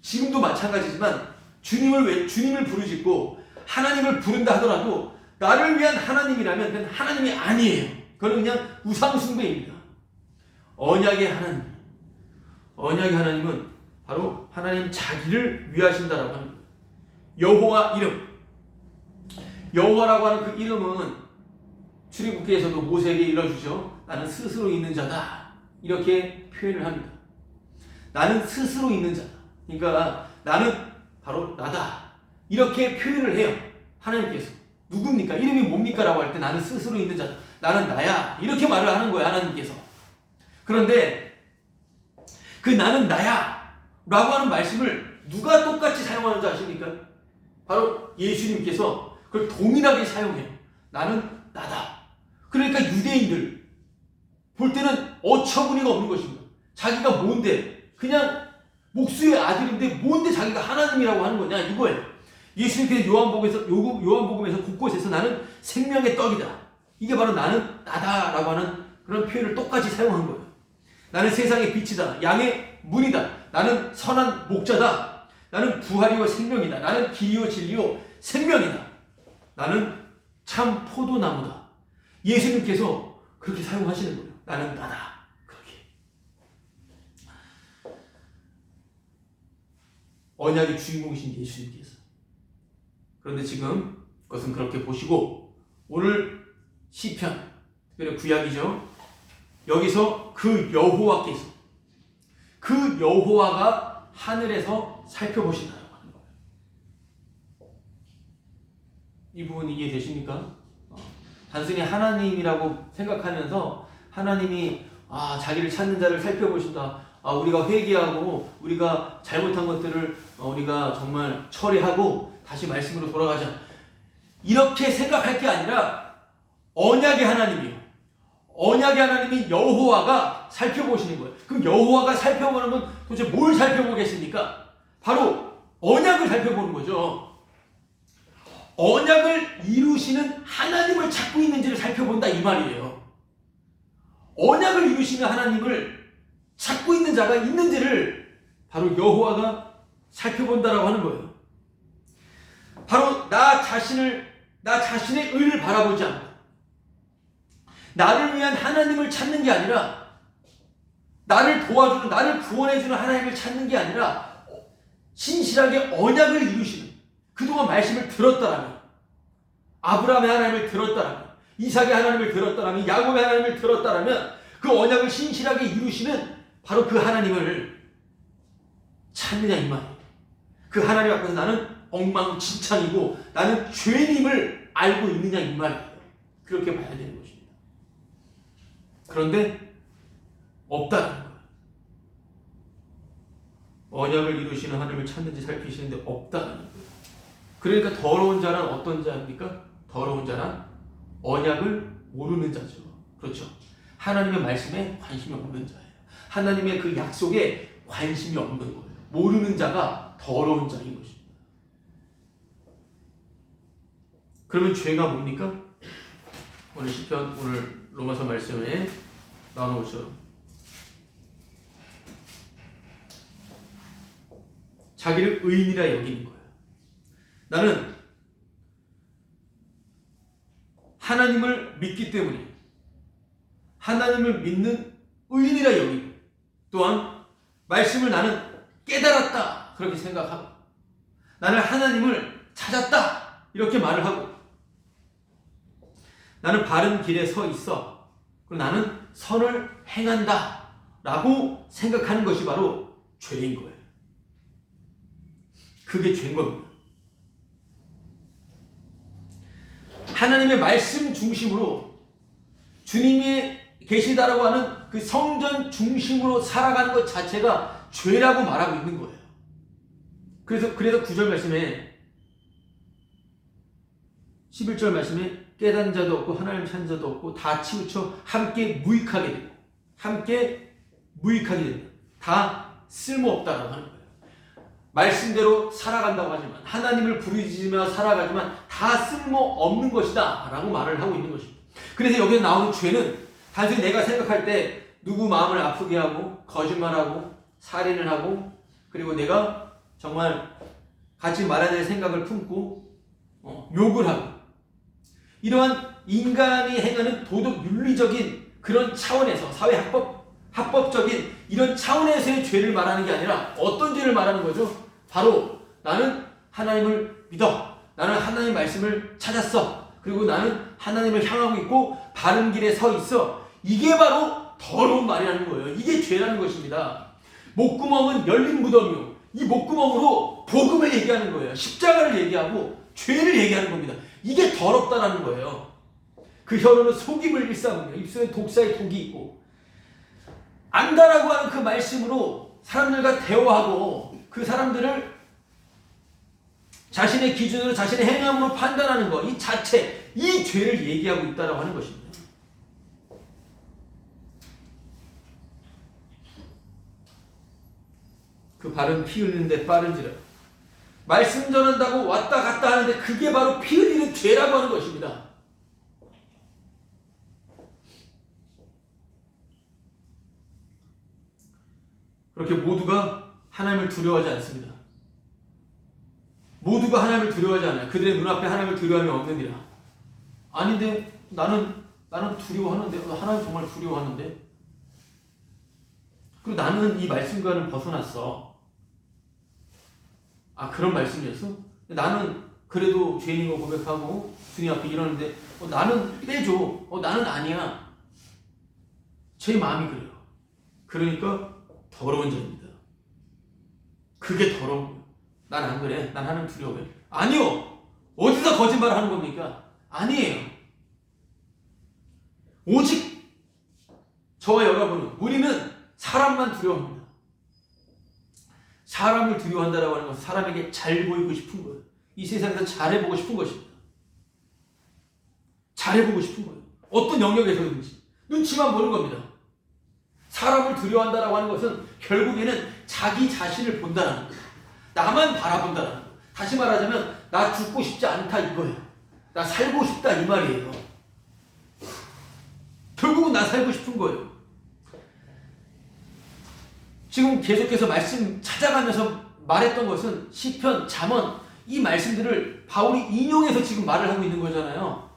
Speaker 1: 지금도 마찬가지지만 주님을 부르짖고 하나님을 부른다 하더라도 나를 위한 하나님이라면 그건 하나님이 아니에요. 그건 그냥 우상숭배입니다. 언약의 하나님은 바로 하나님 자기를 위하신다라고 하는 거예요. 여호와 이름, 여호와라고 하는 그 이름은 출애굽기에서도 모세에게 일러주죠. 나는 스스로 있는 자다 이렇게 표현을 합니다. 나는 스스로 있는 자다. 그러니까 나는 바로 나다 이렇게 표현을 해요. 하나님께서 누굽니까? 이름이 뭡니까? 라고 할 때 나는 스스로 있는 자다. 나는 나야 이렇게 말을 하는 거예요. 하나님께서. 그런데 그 나는 나야 라고 하는 말씀을 누가 똑같이 사용하는지 아십니까? 바로 예수님께서 그걸 동일하게 사용해요. 나는 나다. 그러니까 유대인들 볼 때는 어처구니가 없는 것입니다. 자기가 뭔데 그냥 목수의 아들인데 뭔데 자기가 하나님이라고 하는 거냐 이거예요. 예수님께서 요한복음에서 곳곳에서 나는 생명의 떡이다. 이게 바로 나는 나다라고 하는 그런 표현을 똑같이 사용한 거예요. 나는 세상의 빛이다. 양의 문이다. 나는 선한 목자다. 나는 부활이요 생명이다. 나는 길이요 진리요 생명이다. 나는 참 포도나무다. 예수님께서 그렇게 사용하시는 거예요. 나는 나다. 그렇게. 언약의 주인공이신 예수님께서. 그런데 지금 그것은 그렇게 보시고 오늘 시편, 특별히 구약이죠. 여기서 그 여호와께서 그 여호와가 하늘에서 살펴보신다고 하는 거예요. 이 부분 이해되십니까? 단순히 하나님이라고 생각하면서 하나님이 자기를 찾는 자를 살펴보신다. 우리가 회개하고 우리가 잘못한 것들을 우리가 정말 처리하고 다시 말씀으로 돌아가자. 이렇게 생각할 게 아니라 언약의 하나님이요. 언약의 하나님이 여호와가 살펴보시는 거예요. 그럼 여호와가 살펴보는 건 도대체 뭘 살펴보겠습니까? 바로 언약을 살펴보는 거죠. 언약을 이루시는 하나님을 찾고 있는지를 살펴본다 이 말이에요. 언약을 이루시는 하나님을 찾고 있는 자가 있는지를 바로 여호와가 살펴본다라고 하는 거예요. 바로 나 자신의 의를 바라보지 않고 나를 위한 하나님을 찾는 게 아니라 나를 도와주는, 나를 구원해주는 하나님을 찾는 게 아니라 신실하게 언약을 이루시는, 그동안 말씀을 들었다라면, 아브라함의 하나님을 들었다라면, 이삭의 하나님을 들었다라면, 야곱의 하나님을 들었다라면 그 언약을 신실하게 이루시는 바로 그 하나님을 찾느냐 이 말이에요. 그 하나님 앞에서 나는 엉망진창이고 나는 죄인임을 알고 있느냐 이 말이에요. 그렇게 봐야 되는 것입니다. 그런데 없다는 거예요. 언약을 이루시는 하나님을 찾는지 살피시는데 없다는 거예요. 그러니까 더러운 자란 어떤 자입니까? 더러운 자란 언약을 모르는 자죠. 그렇죠. 하나님의 말씀에 관심이 없는 자예요. 하나님의 그 약속에 관심이 없는 거예요. 모르는 자가 더러운 자인 것입니다. 그러면 죄가 뭡니까? 오늘 시편, 오늘 로마서 말씀에 나오는 것처럼 자기를 의인이라 여기는 거예요. 나는 하나님을 믿기 때문에 하나님을 믿는 의인이라 여기고 또한 말씀을 나는 깨달았다 그렇게 생각하고 나는 하나님을 찾았다 이렇게 말을 하고 나는 바른 길에 서 있어 그리고 나는 선을 행한다 라고 생각하는 것이 바로 죄인 거예요. 그게 죄인 겁니다. 하나님의 말씀 중심으로 주님이 계시다라고 하는 그 성전 중심으로 살아가는 것 자체가 죄라고 말하고 있는 거예요. 그래서 9절 말씀에 11절 말씀에 깨닫는 자도 없고 하나님을 찾는 자도 없고 다 치우쳐 함께 무익하게 되고 함께 무익하게 된다. 다 쓸모없다라고 하는 거예요. 말씀대로 살아간다고 하지만 하나님을 부르짖으며 살아가지만 다 쓸모없는 것이다 라고 말을 하고 있는 것입니다. 그래서 여기에 나오는 죄는 단순히 내가 생각할 때 누구 마음을 아프게 하고 거짓말하고 살인을 하고 그리고 내가 정말 같이 말아야 될 생각을 품고 욕을 하고 이러한 인간이 행하는 도덕 윤리적인 그런 차원에서 사회 합법적인 이런 차원에서의 죄를 말하는 게 아니라 어떤 죄를 말하는 거죠? 바로 나는 하나님을 믿어. 나는 하나님의 말씀을 찾았어. 그리고 나는 하나님을 향하고 있고 바른 길에 서 있어. 이게 바로 더러운 말이라는 거예요. 이게 죄라는 것입니다. 목구멍은 열린 무덤이요. 이 목구멍으로 복음을 얘기하는 거예요. 십자가를 얘기하고 죄를 얘기하는 겁니다. 이게 더럽다라는 거예요. 그 혀로는 속임을 일삼으며 입술에 독사의 독이 있고 안다라고 하는 그 말씀으로 사람들과 대화하고 그 사람들을 자신의 기준으로 자신의 행함으로 판단하는 것, 이 자체, 이 죄를 얘기하고 있다라고 하는 것입니다. 그 발은 피 흘리는데 빠른지라. 말씀 전한다고 왔다 갔다 하는데 그게 바로 피 흘리는 죄라고 하는 것입니다. 그렇게 모두가 하나님을 두려워하지 않습니다. 모두가 하나님을 두려워하지 않아요. 그들의 눈앞에 하나님을 두려워함이 없느니라. 아닌데 나는 두려워하는데 하나님 정말 두려워하는데 그리고 나는 이 말씀과는 벗어났어. 그런 말씀이었어? 나는 그래도 죄인인 거 고백하고 주님 앞에 이러는데 나는 빼줘. 나는 아니야. 제 마음이 그래요. 그러니까 더러운 자입니다. 그게 더러운 거예요. 난 안 그래. 난 하나님 두려워해. 아니요. 어디서 거짓말을 하는 겁니까? 아니에요. 오직 저와 여러분은, 우리는 사람만 두려워합니다. 사람을 두려워한다라고 하는 것은 사람에게 잘 보이고 싶은 거예요. 이 세상에서 잘해보고 싶은 것입니다. 잘해보고 싶은 거예요. 어떤 영역에서든지 눈치만 보는 겁니다. 사람을 두려워한다라고 하는 것은 결국에는 자기 자신을 본다는 거예요. 나만 바라본다는 거예요. 다시 말하자면 나 죽고 싶지 않다 이거예요. 나 살고 싶다 이 말이에요. 결국은 나 살고 싶은 거예요. 지금 계속해서 말씀 찾아가면서 말했던 것은 시편, 잠언 이 말씀들을 바울이 인용해서 지금 말을 하고 있는 거잖아요.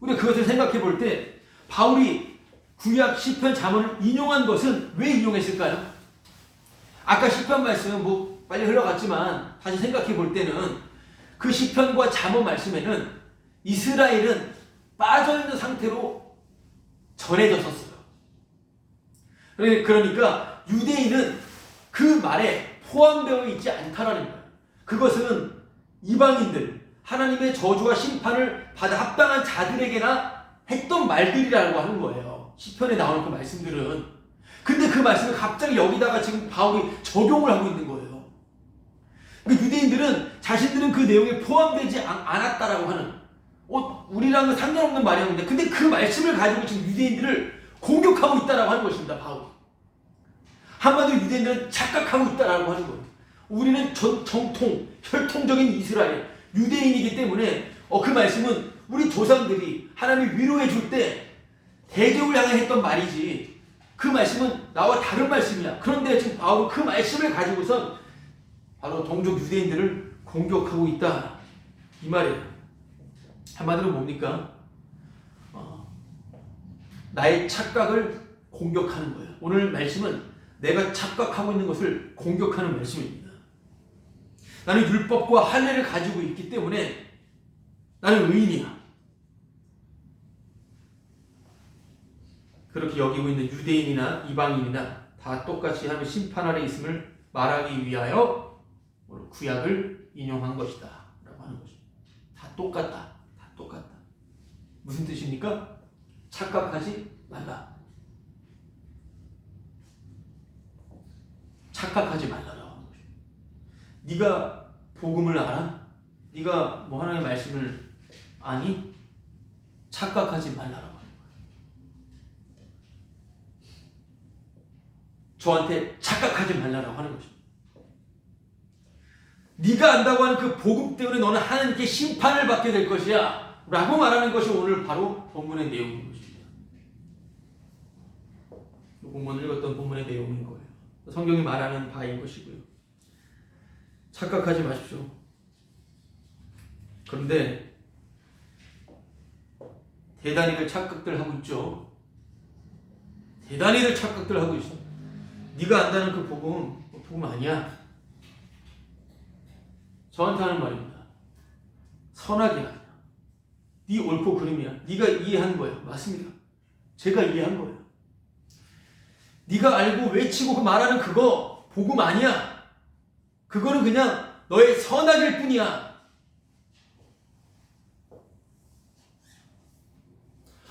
Speaker 1: 우리가 그것을 생각해 볼 때 바울이 구약 시편, 잠언을 인용한 것은 왜 인용했을까요? 아까 시편 말씀 빨리 흘러갔지만 다시 생각해 볼 때는 그 시편과 잠언 말씀에는 이스라엘은 빠져있는 상태로 전해졌었어요. 그러니까 유대인은 그 말에 포함되어 있지 않다라는 거예요. 그것은 이방인들, 하나님의 저주와 심판을 받아 합당한 자들에게나 했던 말들이라고 하는 거예요. 시편에 나오는 그 말씀들은. 근데 그 말씀을 갑자기 여기다가 지금 바울이 적용을 하고 있는 거예요. 그러니까 유대인들은 자신들은 그 내용에 포함되지 않았다라고 하는, 우리랑은 상관없는 말이었는데, 근데 그 말씀을 가지고 지금 유대인들을 공격하고 있다라고 하는 것입니다, 바울이. 한마디로 유대인들은 착각하고 있다라고 하는 거예요. 우리는 정통, 혈통적인 이스라엘, 유대인이기 때문에 그 말씀은 우리 조상들이 하나님이 위로해 줄 때 대적을 향해 했던 말이지, 그 말씀은 나와 다른 말씀이야. 그런데 지금 바울은 그 말씀을 가지고선 바로 동족 유대인들을 공격하고 있다 이 말이에요. 한마디로 뭡니까? 나의 착각을 공격하는 거예요. 오늘 말씀은 내가 착각하고 있는 것을 공격하는 말씀입니다. 나는 율법과 할례를 가지고 있기 때문에 나는 의인이야. 그렇게 여기고 있는 유대인이나 이방인이나 다 똑같이 하나님의 심판 아래 있음을 말하기 위하여 오늘 구약을 인용한 것이다 라고 하는 것입니다. 다 똑같다. 다 똑같다. 무슨 뜻입니까? 착각하지 말라. 착각하지 말라라고 하는 것입니다. 네가 복음을 알아? 네가 하나님의 말씀을 아니? 착각하지 말라라고 하는 거예요. 저한테 착각하지 말라라고 하는 것입니다. 네가 안다고 하는 그 복음 때문에 너는 하나님께 심판을 받게 될 것이야 라고 말하는 것이 오늘 바로 본문의 내용인 것입니다. 본문을 읽었던 본문의 내용인 거예요. 성경이 말하는 바인 것이고요. 착각하지 마십시오. 그런데 대단히들 착각들 하고 있죠. 대단히들 착각들 하고 있어. 네가 안다는 그 복음 아니야. 저한테 하는 말입니다. 선악이 아니야. 네 옳고 그름이야. 네가 이해한 거야. 맞습니다. 제가 이해한 거예요. 네가 알고 외치고 그 말하는 그거 복음 아니야. 그거는 그냥 너의 선악일 뿐이야.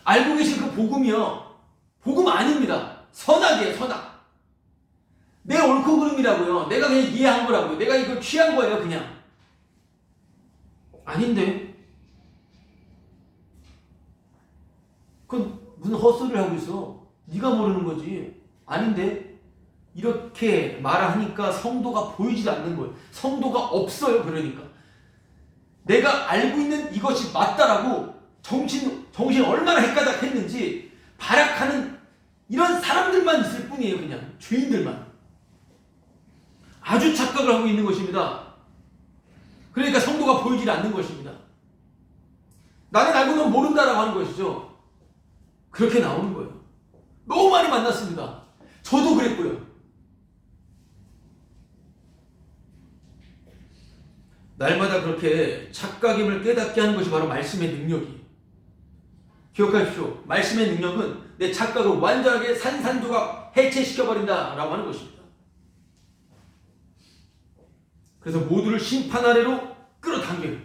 Speaker 1: 알고 계신 그 복음이요, 복음 아닙니다. 선악이에요. 선악. 내 옳고 그름이라고요. 내가 그냥 이해한 거라고요. 내가 이걸 취한 거예요. 그냥. 아닌데. 그건 무슨 헛소리를 하고 있어. 네가 모르는 거지. 아닌데. 이렇게 말하니까 성도가 보이지도 않는 거예요. 성도가 없어요. 그러니까. 내가 알고 있는 이것이 맞다라고 정신 얼마나 헷가닥했는지 발악하는 이런 사람들만 있을 뿐이에요. 그냥 죄인들만. 아주 착각을 하고 있는 것입니다. 그러니까 성도가 보이지 않는 것입니다. 나는 알고 넌 모른다라고 하는 것이죠. 그렇게 나오는 거예요. 너무 많이 만났습니다. 저도 그랬고요. 날마다 그렇게 착각임을 깨닫게 하는 것이 바로 말씀의 능력이에요. 기억하십시오. 말씀의 능력은 내 착각을 완전하게 산산조각 해체시켜버린다라고 하는 것입니다. 그래서 모두를 심판 아래로 끌어당겨요.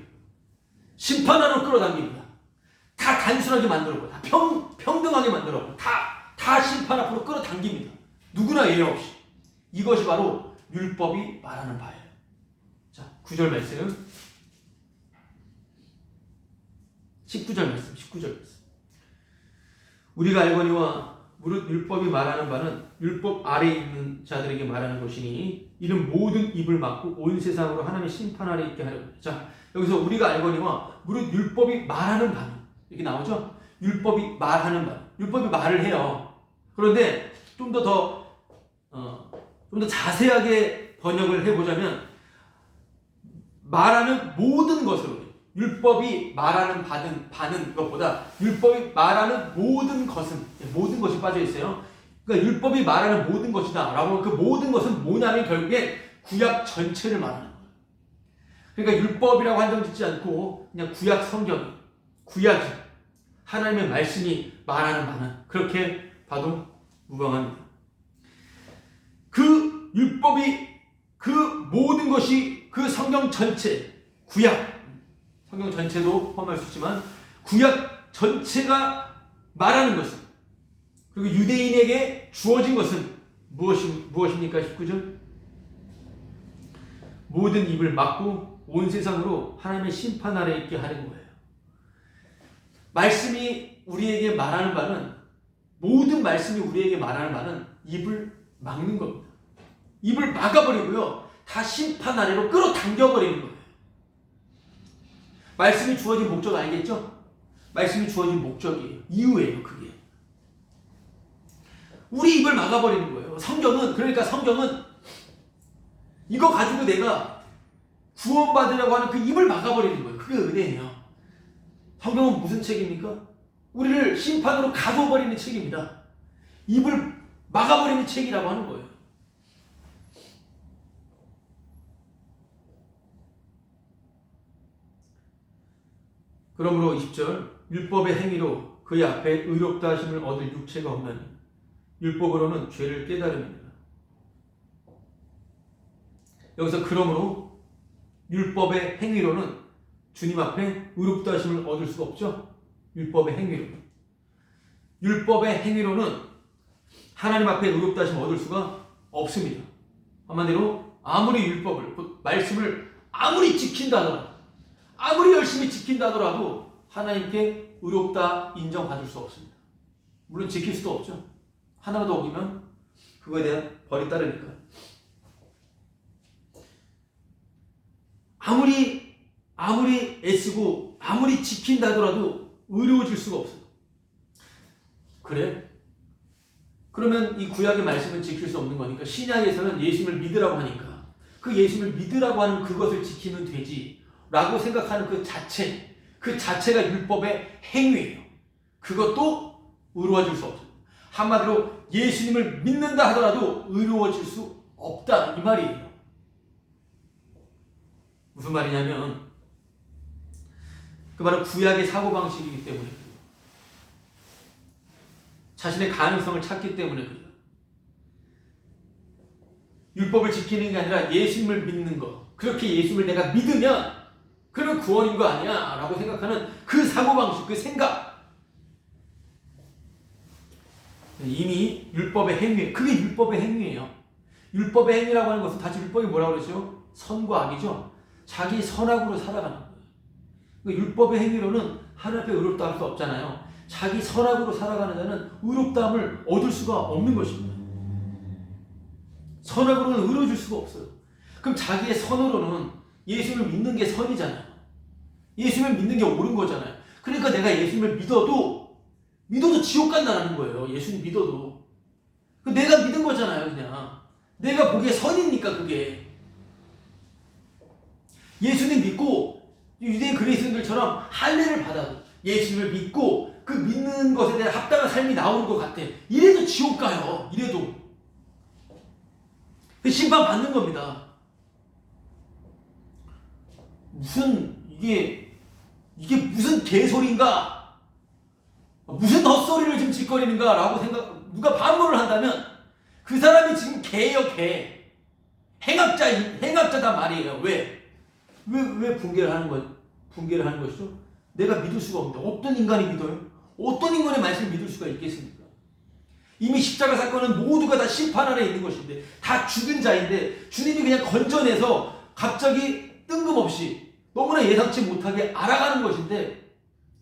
Speaker 1: 심판 아래로 끌어당깁니다. 다 단순하게 만들었고, 다 평등하게 만들었고, 다 심판 앞으로 끌어당깁니다. 누구나 예외 없이. 이것이 바로 율법이 말하는 바예요. 자, 9절 말씀. 19절 말씀. 우리가 알거니와 무릇 율법이 말하는 바는 율법 아래에 있는 자들에게 말하는 것이니 이는 모든 입을 막고 온 세상으로 하나님의 심판 아래 있게 하려고. 자, 여기서 우리가 알거니와 무릇 율법이 말하는 바는 이렇게 나오죠? 율법이 말하는 바. 율법이 말을 해요. 그런데 좀 더 자세하게 번역을 해보자면 말하는 모든 것으로 율법이 말하는 바는 것보다 율법이 말하는 모든 것이 빠져 있어요. 그러니까 율법이 말하는 모든 것이다 라고 그 모든 것은 뭐냐면 결국에 구약 전체를 말하는 거예요. 그러니까 율법이라고 한정 짓지 않고 그냥 구약 성경, 구약이 하나님의 말씀이 말하는 바는 그렇게 봐도 무방합니다. 그 율법이 그 모든 것이 그 성경 전체, 구약 성경 전체도 포함할 수 있지만 구약 전체가 말하는 것은 그리고 유대인에게 주어진 것은 무엇입니까? 19절 모든 입을 막고 온 세상으로 하나님의 심판 아래 있게 하는 거예요. 말씀이 우리에게 말하는 바는 모든 말씀이 우리에게 말하는 바는 입을 막는 겁니다. 입을 막아버리고요. 다 심판 아래로 끌어당겨버리는 거예요. 말씀이 주어진 목적 알겠죠? 말씀이 주어진 목적이에요. 이유예요. 그게. 우리 입을 막아버리는 거예요. 성경은 이거 가지고 내가 구원받으려고 하는 그 입을 막아버리는 거예요. 그게 은혜예요. 성경은 무슨 책입니까? 우리를 심판으로 가둬버리는 책입니다. 입을 막아버리는 책이라고 하는 거예요. 그러므로 20절 율법의 행위로 그의 앞에 의롭다 하심을 얻을 육체가 없나니 율법으로는 죄를 깨달음입니다. 여기서 그러므로 율법의 행위로는 주님 앞에 의롭다 하심을 얻을 수가 없죠. 율법의 행위로는 하나님 앞에 의롭다 하심을 얻을 수가 없습니다. 한마디로 아무리 율법을 말씀을 아무리 지킨다 하더라도 아무리 열심히 지킨다 하더라도 하나님께 의롭다 인정받을 수 없습니다. 물론 지킬 수도 없죠. 하나라도 어기면 그거에 대한 벌이 따르니까. 아무리 애쓰고 아무리 지킨다 하더라도 의로워질 수가 없어요. 그래? 그러면 이 구약의 말씀은 지킬 수 없는 거니까 신약에서는 예수님을 믿으라고 하니까 그 예수님을 믿으라고 하는 그것을 지키면 되지 라고 생각하는 그 자체가 율법의 행위예요. 그것도 의로워질 수 없어요. 한마디로 예수님을 믿는다 하더라도 의로워질 수 없다 이 말이에요. 무슨 말이냐면 그 바로 구약의 사고방식이기 때문에 자신의 가능성을 찾기 때문에 그래요. 율법을 지키는 게 아니라 예수님을 믿는 거. 그렇게 예수님을 내가 믿으면 그는 구원인 거 아니야 라고 생각하는 그 사고방식, 그 생각. 이미 율법의 행위, 그게 율법의 행위예요. 율법의 행위라고 하는 것은 다시 율법이 뭐라고 그러죠? 선과 악이죠. 자기 선악으로 살아가는 거예요. 그러니까 율법의 행위로는 하나님 앞에 의롭다 할 수 없잖아요. 자기 선악으로 살아가는 자는 의롭다함을 얻을 수가 없는 것입니다. 선악으로는 의로워질 수가 없어요. 그럼 자기의 선으로는 예수님을 믿는 게 선이잖아요. 예수님을 믿는 게 옳은 거잖아요. 그러니까 내가 예수님을 믿어도 지옥 간다는 거예요. 예수님 믿어도. 내가 믿은 거잖아요. 그냥. 내가 보기에 선이니까 그게. 예수님 믿고 유대인 그리스도인들처럼 할례를 받아도 예수님을 믿고 그 믿는 것에 대한 합당한 삶이 나오는 것 같아. 이래도 지옥 가요. 이래도. 심판 받는 겁니다. 이게 무슨 개소리인가? 무슨 헛소리를 지금 짓거리는가? 라고 누가 반문을 한다면 그 사람이 지금 개예요, 개.
Speaker 2: 행악자다 말이에요. 왜 붕괴를 하는 것이죠? 내가 믿을 수가 없는데 어떤 인간이 믿어요? 어떤 인간의 말씀을 믿을 수가 있겠습니까? 이미 십자가 사건은 모두가 다 심판 아래 있는 것인데 다 죽은 자인데 주님이 그냥 건져내서 갑자기 뜬금없이 너무나 예상치 못하게 알아가는 것인데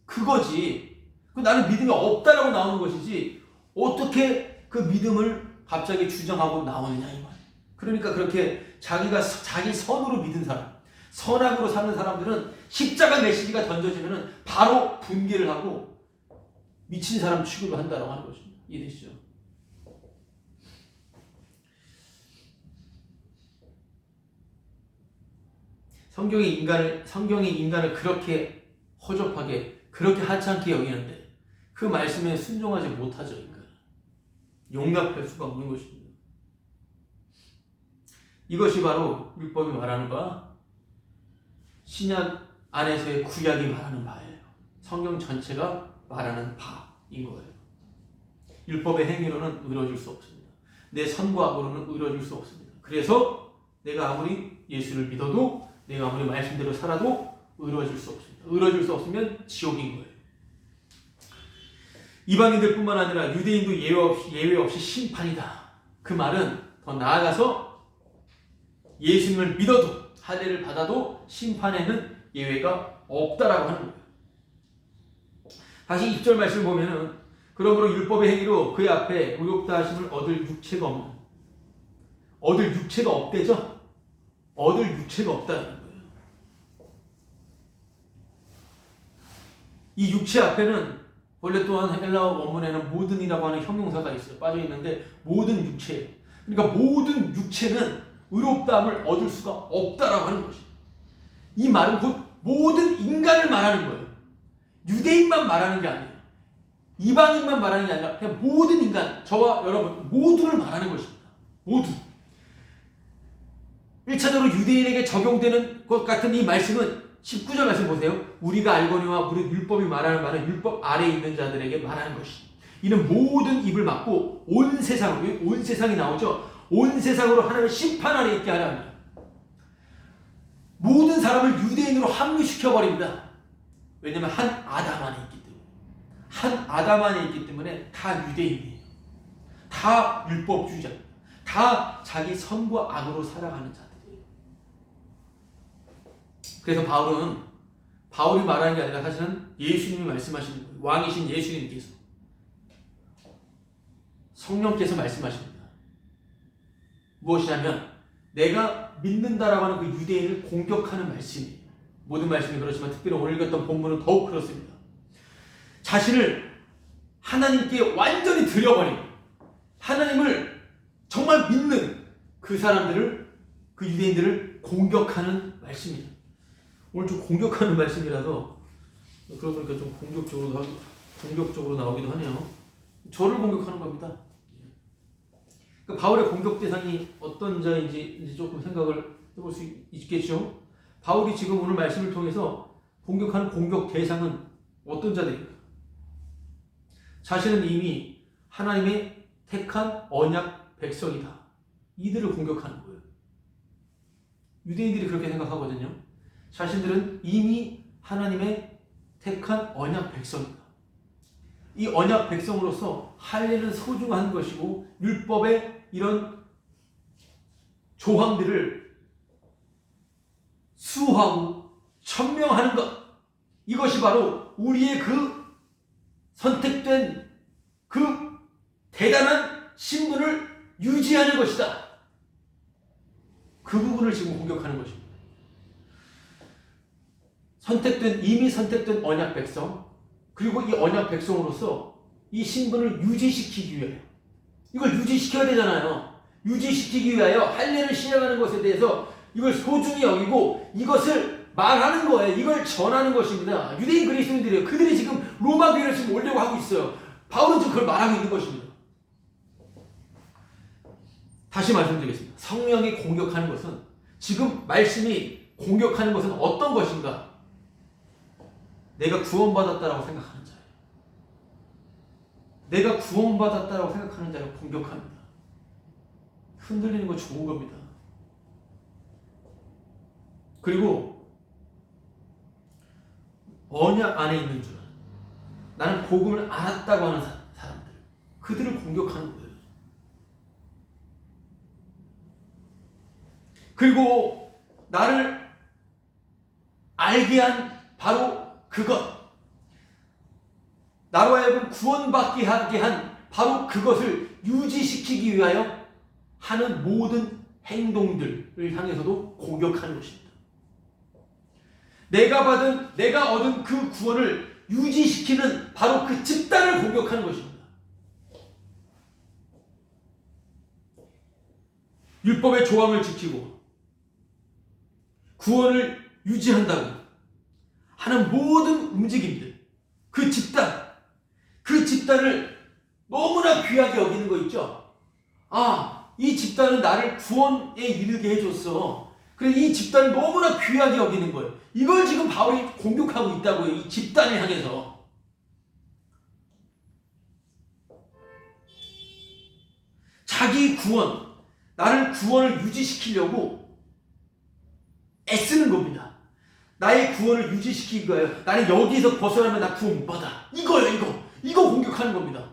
Speaker 2: 그거지. 나는 믿음이 없다라고 나오는 것이지 어떻게 그 믿음을 갑자기 주장하고 나오느냐 이 말. 그러니까 그렇게 자기 선으로 믿은 사람, 선악으로 사는 사람들은 십자가 메시지가 던져지면은 바로 분개를 하고 미친 사람 취급을 한다라고 하는 것입니다. 이해되시죠? 성경이 인간을 그렇게 허접하게 그렇게 하찮게 여기는데 그 말씀에 순종하지 못하죠. 인간 용납할 수가 없는 것입니다. 이것이 바로 율법이 말하는 바 신약 안에서의 구약이 말하는 바예요. 성경 전체가 말하는 바인 거예요. 율법의 행위로는 이루어질 수 없습니다. 내 선과 악으로는 이루어질 수 없습니다. 그래서 내가 아무리 예수를 믿어도 내가 아무리 말씀대로 살아도 이루어질 수 없습니다. 이루어질 수 없으면 지옥인 거예요. 이방인들 뿐만 아니라 유대인도 예외 없이 심판이다. 그 말은 더 나아가서 예수님을 믿어도 할례를 받아도 심판에는 예외가 없다라고 하는 거예요. 다시 2절 말씀을 보면은 그러므로 율법의 행위로 그의 앞에 의롭다 하심을 얻을 육체가 없는 얻을 육체가 없대죠. 얻을 육체가 없다는 거예요. 이 육체 앞에는 원래 또한 헬라어 원문에는 모든이라고 하는 형용사가 있어요. 빠져 있는데 모든 육체. 그러니까 모든 육체는 의롭다함을 얻을 수가 없다라고 하는 것이에요. 이 말은 곧 모든 인간을 말하는 거예요. 유대인만 말하는 게 아니에요. 이방인만 말하는 게 아니라 그냥 모든 인간, 저와 여러분 모두를 말하는 것입니다. 모두. 1차적으로 유대인에게 적용되는 것 같은 이 말씀은 19절 말씀 보세요. 우리가 알거니와 우리 율법이 말하는 말은 율법 아래에 있는 자들에게 말하는 것이. 이는 모든 입을 막고 온 세상이 나오죠. 온 세상으로 하나님의 심판 아래 있게 하려 합니다. 모든 사람을 유대인으로 합류시켜버립니다. 왜냐하면 한 아담 안에 있기 때문에. 한 아담 안에 있기 때문에 다 유대인이에요. 다 율법주의자입니다. 다 자기 선과 악으로 살아가는 자들이에요. 그래서 바울이 말하는 게 아니라 사실은 예수님이 말씀하시는 거예요. 왕이신 예수님께서 성령께서 말씀하십니다. 무엇이냐면 내가 믿는다라고 하는 그 유대인을 공격하는 말씀이에요. 모든 말씀이 그렇지만 특별히 오늘 읽었던 본문은 더욱 그렇습니다. 자신을 하나님께 완전히 드려버린 하나님을 정말 믿는 그 사람들을 그 유대인들을 공격하는 말씀입니다. 오늘 좀 공격하는 말씀이라서 그러고 보니까 좀 공격적으로 나오기도 하네요. 저를 공격하는 겁니다. 그러니까 바울의 공격 대상이 어떤 자인지 조금 생각을 해볼 수 있겠죠. 바울이 지금 오늘 말씀을 통해서 공격하는 공격 대상은 어떤 자들입니까? 자신은 이미 하나님의 택한 언약 백성이다. 이들을 공격하는 거예요. 유대인들이 그렇게 생각하거든요. 자신들은 이미 하나님의 택한 언약 백성이다. 이 언약 백성으로서 할례는 소중한 것이고 율법의 이런 조항들을 수호하고 천명하는 것, 이것이 바로 우리의 그 선택된 그 대단한 신분을 유지하는 것이다. 그 부분을 지금 공격하는 것입니다. 이미 선택된 언약 백성, 그리고 이 언약 백성으로서 이 신분을 유지시키기 위하여, 이걸 유지시켜야 되잖아요. 유지시키기 위하여 할례를 시행하는 것에 대해서 이걸 소중히 여기고 이것을 말하는 거예요. 이걸 전하는 것입니다. 유대인 그리스도인들이에요. 그들이 지금 로마 교회를 지금 오려고 하고 있어요. 바울은 지금 그걸 말하고 있는 것입니다. 다시 말씀드리겠습니다. 성령이 공격하는 것은, 지금 말씀이 공격하는 것은 어떤 것인가? 내가 구원받았다라고 생각하는 자예요. 내가 구원받았다라고 생각하는 자를 공격합니다. 흔들리는 거 좋은 겁니다. 그리고 언약 안에 있는 줄 아는, 나는 복음을 알았다고 하는 사람들, 그들을 공격하는 거예요. 그리고 나를 알게 한 바로 그것, 나로 하여금 구원받게 하게 한 바로 그것을 유지시키기 위하여 하는 모든 행동들을 향해서도 공격하는 것입니다. 내가 얻은 그 구원을 유지시키는 바로 그 집단을 공격하는 것입니다. 율법의 조항을 지키고 구원을 유지한다고 하는 모든 움직임들, 그 집단을 너무나 귀하게 여기는 거 있죠? 이 집단은 나를 구원에 이르게 해줬어. 그래서 이 집단을 너무나 귀하게 여기는 거예요. 이걸 지금 바울이 공격하고 있다고요. 이 집단을 향해서. 자기 구원, 나를 구원을 유지시키려고 애쓰는 겁니다. 나의 구원을 유지시키기 위하여 나는 여기서 벗어나면 나 구원 못 받아. 이거예요. 이거 공격하는 겁니다.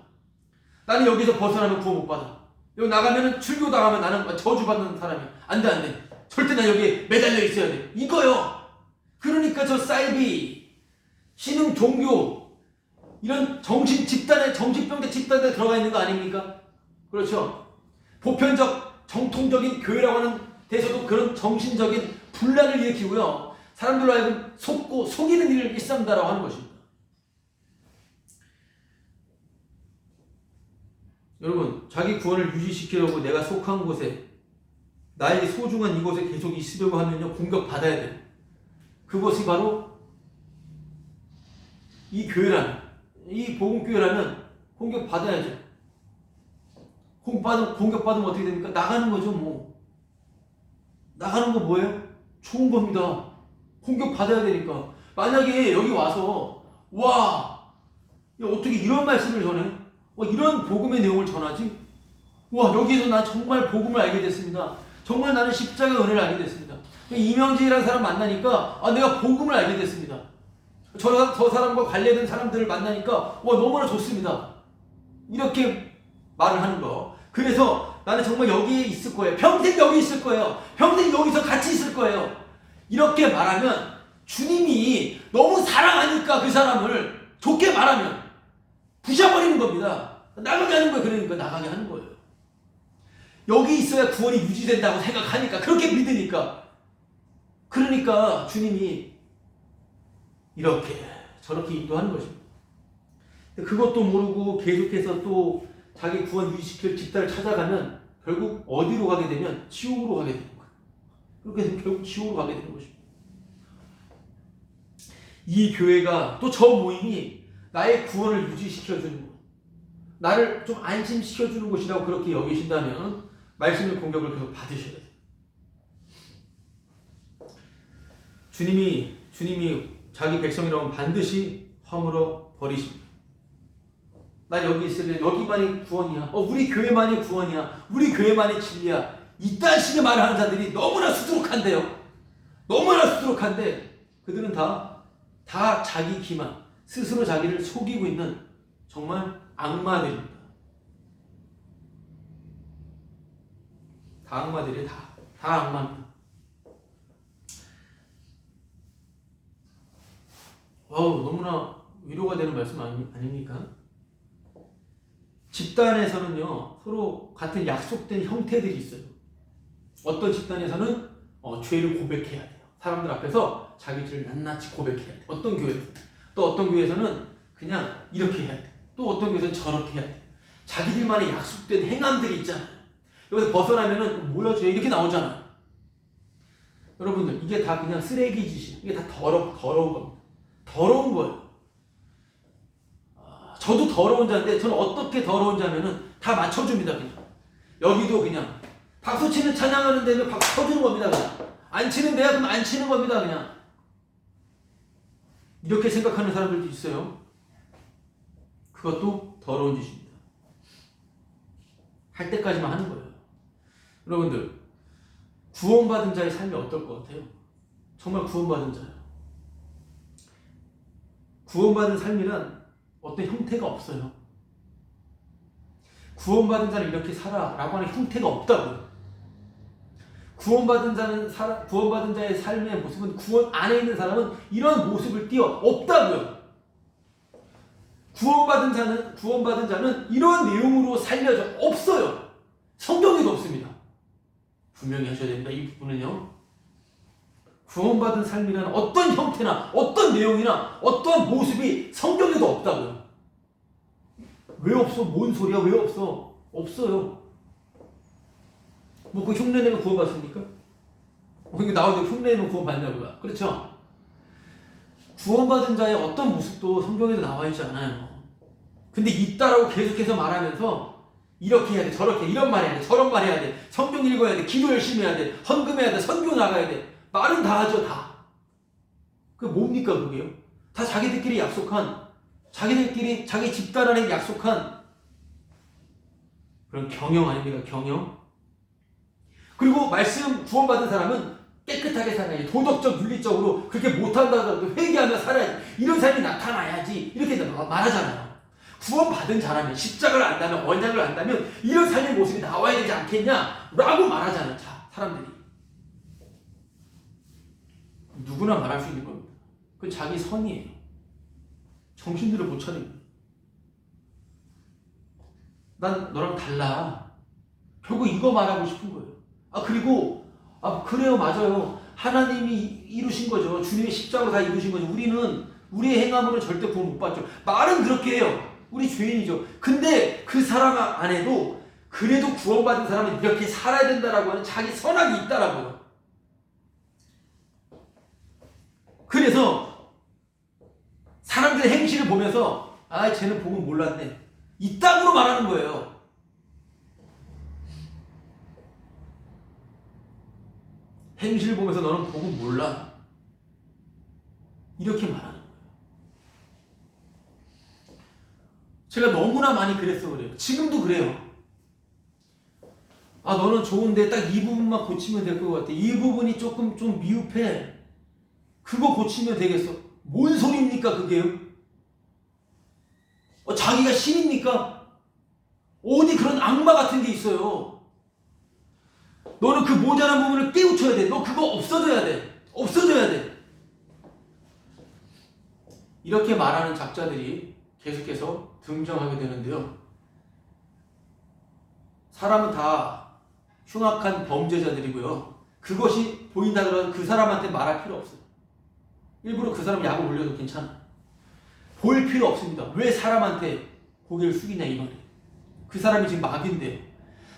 Speaker 2: 나는 여기서 벗어나면 구원 못 받아. 여기 나가면은 출교 당하면 나는 저주받는 사람이야. 안 돼. 절대 나 여기에 매달려 있어야 돼. 이거요. 그러니까 저 사이비, 신흥 종교, 이런 정신병자 집단에 들어가 있는 거 아닙니까? 그렇죠? 보편적, 정통적인 교회라고 하는 데서도 그런 정신적인 분란을 일으키고요. 사람들로 하여금 속이는 일을 일삼다라고 하는 것입니다. 여러분, 자기 구원을 유지시키려고 내가 속한 곳에, 나에게 소중한 이곳에 계속 있으려고 하면요, 공격받아야 돼요. 그것이 바로 이 교회라면, 이 복음교회라면 공격받아야죠. 공격받으면 어떻게 됩니까? 나가는 거죠, 뭐. 나가는 거 뭐예요? 좋은 겁니다. 공격받아야 되니까. 만약에 여기 와서, 어떻게 이런 말씀을 전해? 이런 복음의 내용을 전하지? 여기서 나 정말 복음을 알게 됐습니다. 정말 나는 십자가 은혜를 알게 됐습니다. 이명진이라는 사람 만나니까 내가 복음을 알게 됐습니다. 저 사람과 관련된 사람들을 만나니까 너무나 좋습니다. 이렇게 말을 하는 거. 그래서 나는 정말 여기에 있을 거예요. 평생 여기 있을 거예요. 평생 여기서 같이 있을 거예요. 이렇게 말하면 주님이 너무 사랑하니까 그 사람을 좋게 말하면 부셔버리는 겁니다. 나가게 하는 거예요. 그러니까 나가게 하는 거예요. 여기 있어야 구원이 유지된다고 생각하니까, 그렇게 믿으니까. 그러니까 주님이 이렇게 저렇게 인도하는 것입니다. 그것도 모르고 계속해서 또 자기 구원 유지시킬 집단을 찾아가면 결국 어디로 가게 되면 지옥으로 가게 되는 거예요. 그렇게 해서 결국 지옥으로 가게 되는 것입니다. 이 교회가 또 저 모임이 나의 구원을 유지시켜주는 것, 나를 좀 안심시켜주는 것이라고 그렇게 여기신다면 말씀의 공격을 계속 받으셔야 돼요. 주님이 자기 백성이라면 반드시 허물어 버리십니다. 난 여기 있을래. 여기만이 구원이야. 우리 교회만이 구원이야. 우리 교회만이 진리야. 이딴 식의 말을 하는 자들이 너무나 수두룩한데요. 너무나 수두룩한데 그들은 다 자기 기만, 스스로 자기를 속이고 있는 정말 악마들입니다. 다 악마들이에요. 다 악마입니다. 너무나 위로가 되는 말씀 아닙니까? 집단에서는요, 서로 같은 약속된 형태들이 있어요. 어떤 집단에서는 죄를 고백해야 돼요. 사람들 앞에서 자기 죄를 낱낱이 고백해야 돼요. 어떤 교회에서는. 또 어떤 교회에서는 그냥 이렇게 해야 돼요. 또 어떤 교회에서는 저렇게 해야 돼요. 자기들만의 약속된 행함들이 있잖아요. 여기서 벗어나면은 뭐야 죄 이렇게 나오잖아요. 여러분들, 이게 다 그냥 쓰레기 짓이에요. 이게 다 더러운 겁니다. 더러운 거예요. 저도 더러운 자인데 저는 어떻게 더러운 자면은 다 맞춰줍니다. 그냥 여기도 그냥 박수 치는 찬양하는 데는 박수 쳐주는 겁니다. 그냥 안 치는 데야 그럼 안 치는 겁니다. 그냥 이렇게 생각하는 사람들도 있어요. 그것도 더러운 짓입니다. 할 때까지만 하는 거예요. 여러분들, 구원받은 자의 삶이 어떨 것 같아요? 정말 구원받은 자예요. 구원받은 삶이란 어떤 형태가 없어요. 구원받은 자는 이렇게 살아라고 하는 형태가 없다고요. 구원받은 자의 삶의 모습은, 구원 안에 있는 사람은 이런 모습을 띄어 없다고요. 구원받은 자는 이런 내용으로 살려져 없어요. 성경에도 없습니다. 분명히 하셔야 됩니다. 이 부분은요. 구원받은 삶이라는 어떤 형태나 어떤 내용이나 어떤 모습이 성경에도 없다고요. 왜 없어? 뭔 소리야? 왜 없어? 없어요. 뭐 그 흉내내면 구원받습니까? 이거 나오는데 흉내내면 구원받냐고요? 그렇죠? 구원받은 자의 어떤 모습도 성경에도 나와 있지 않아요. 근데 있다라고 계속해서 말하면서 이렇게 해야 돼, 저렇게, 이런 말 해야 돼, 저런 말 해야 돼, 성경 읽어야 돼, 기도 열심히 해야 돼, 헌금해야 돼, 선교 나가야 돼. 말은 다 하죠, 다. 그게 뭡니까, 그게요? 다 자기들끼리 약속한, 자기 집단 안에 약속한 그런 경영 아닙니까, 경영? 그리고 말씀 구원받은 사람은 깨끗하게 살아야지, 도덕적, 윤리적으로 그렇게 못한다고 회개하며 살아야지, 이런 삶이 나타나야지, 이렇게 말하잖아요. 구원받은 자라면, 십자가를 안다면, 언약을 안다면 이런 삶의 모습이 나와야 되지 않겠냐 라고 말하잖아요. 자, 사람들이 누구나 말할 수 있는 겁니다. 그건 자기 선이에요. 정신들을 못 차립니다. 난 너랑 달라. 결국 이거 말하고 싶은 거예요. 그래요, 맞아요. 하나님이 이루신 거죠. 주님의 십자가로 다 이루신 거죠. 우리의 행함으로는 절대 구원 못 받죠. 말은 그렇게 해요. 우리 죄인이죠. 근데 그 사람 안에도 그래도 구원받은 사람은 이렇게 살아야 된다라고 하는 자기 선악이 있다라고요. 그래서 사람들의 행실을 보면서 쟤는 복음 몰랐네, 이 땅으로 말하는 거예요. 행실 보면서 너는 복음 몰라, 이렇게 말하는 거예요. 제가 너무나 많이 그랬어 그래요. 지금도 그래요. 너는 좋은데 딱 이 부분만 고치면 될 것 같아. 이 부분이 조금 좀 미흡해. 그거 고치면 되겠어. 뭔 소리입니까 그게요? 자기가 신입니까? 어디 그런 악마 같은 게 있어요. 너는 그 모자란 부분을 깨우쳐야 돼. 너 그거 없어져야 돼. 없어져야 돼. 이렇게 말하는 작자들이 계속해서 등장하게 되는데요. 사람은 다 흉악한 범죄자들이고요. 그것이 보인다 그러면 그 사람한테 말할 필요 없어요. 일부러 그 사람 약을 올려도 괜찮아. 볼 필요 없습니다. 왜 사람한테 고개를 숙이냐 이 말이에요. 그 사람이 지금 마귀인데요.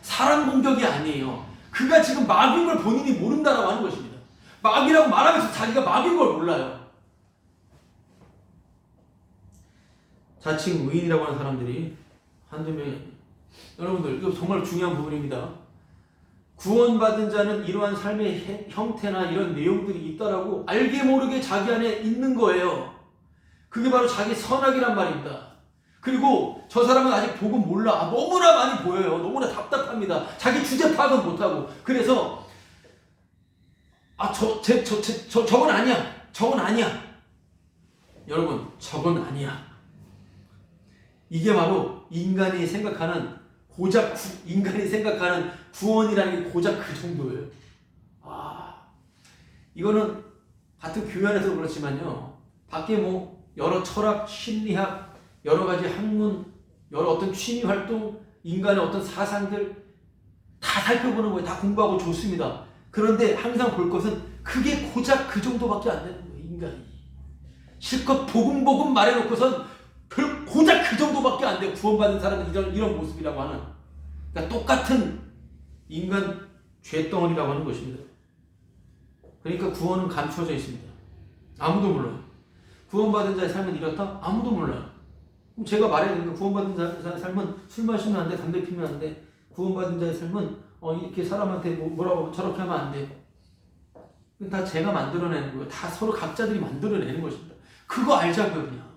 Speaker 2: 사람 공격이 아니에요. 그가 지금 마귀인 걸 본인이 모른다라고 하는 것입니다. 마귀라고 말하면서 자기가 마귀인 걸 몰라요. 자칭 의인이라고 하는 사람들이 한두 명이, 여러분들 이거 정말 중요한 부분입니다. 구원받은 자는 이러한 삶의 형태나 이런 내용들이 있다라고 알게 모르게 자기 안에 있는 거예요. 그게 바로 자기 선악이란 말입니다. 그리고 저 사람은 아직 복음 몰라. 너무나 많이 보여요. 너무나 답답합니다. 자기 주제 파악은 못하고. 그래서 저건 아니야. 저건 아니야. 여러분, 저건 아니야. 이게 바로 인간이 생각하는 구원이라는 게 고작 그 정도예요. 이거는 같은 교회 안에서 그렇지만요. 밖에 여러 철학, 심리학, 여러 가지 학문, 여러 어떤 취미 활동, 인간의 어떤 사상들 다 살펴보는 거예요. 다 공부하고 좋습니다. 그런데 항상 볼 것은 그게 고작 그 정도밖에 안 되는 거예요. 인간이. 실컷 복음 말해놓고선 고작 그 정도밖에 안 돼요. 구원받은 사람은 이런 모습이라고 하는. 그러니까 똑같은 인간 죄덩어리라고 하는 것입니다. 그러니까 구원은 감춰져 있습니다. 아무도 몰라요. 구원받은 자의 삶은 이렇다? 아무도 몰라요. 그럼 제가 말해야 되는 거, 구원받은 자의 삶은 술 마시면 안 돼, 담배 피면 안 돼. 구원받은 자의 삶은 이렇게 사람한테 뭐라고 저렇게 하면 안 돼. 다 제가 만들어내는 거예요. 다 서로 각자들이 만들어내는 것입니다. 그거 알자고요, 그냥.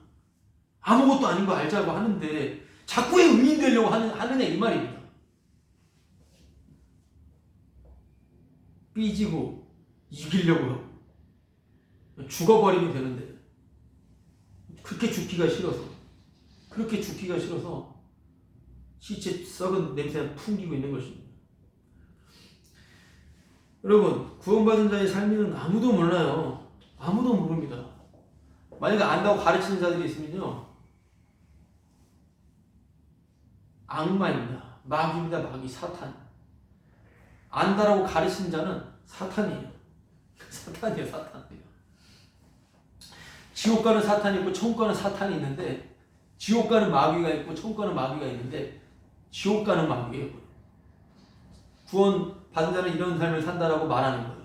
Speaker 2: 아무것도 아닌 거 알자고 하는데 자꾸 왜 의인 되려고 하느냐 이 말입니다. 삐지고 이기려고요. 죽어버리면 되는데 그렇게 죽기가 싫어서 시체 썩은 냄새가 풍기고 있는 것입니다. 여러분, 구원받은 자의 삶은 아무도 몰라요. 아무도 모릅니다. 만약에 안다고 가르치는 자들이 있으면요, 악마입니다. 마귀입니다. 마귀, 사탄. 안다라고 가르치는 자는 사탄이에요. 사탄이에요. 지옥 가는 사탄이 있고 천국 가는 사탄이 있는데, 지옥 가는 마귀가 있고 천국 가는 마귀가 있는데, 지옥 가는 마귀예요. 구원 받은 자는 이런 삶을 산다라고 말하는 거예요.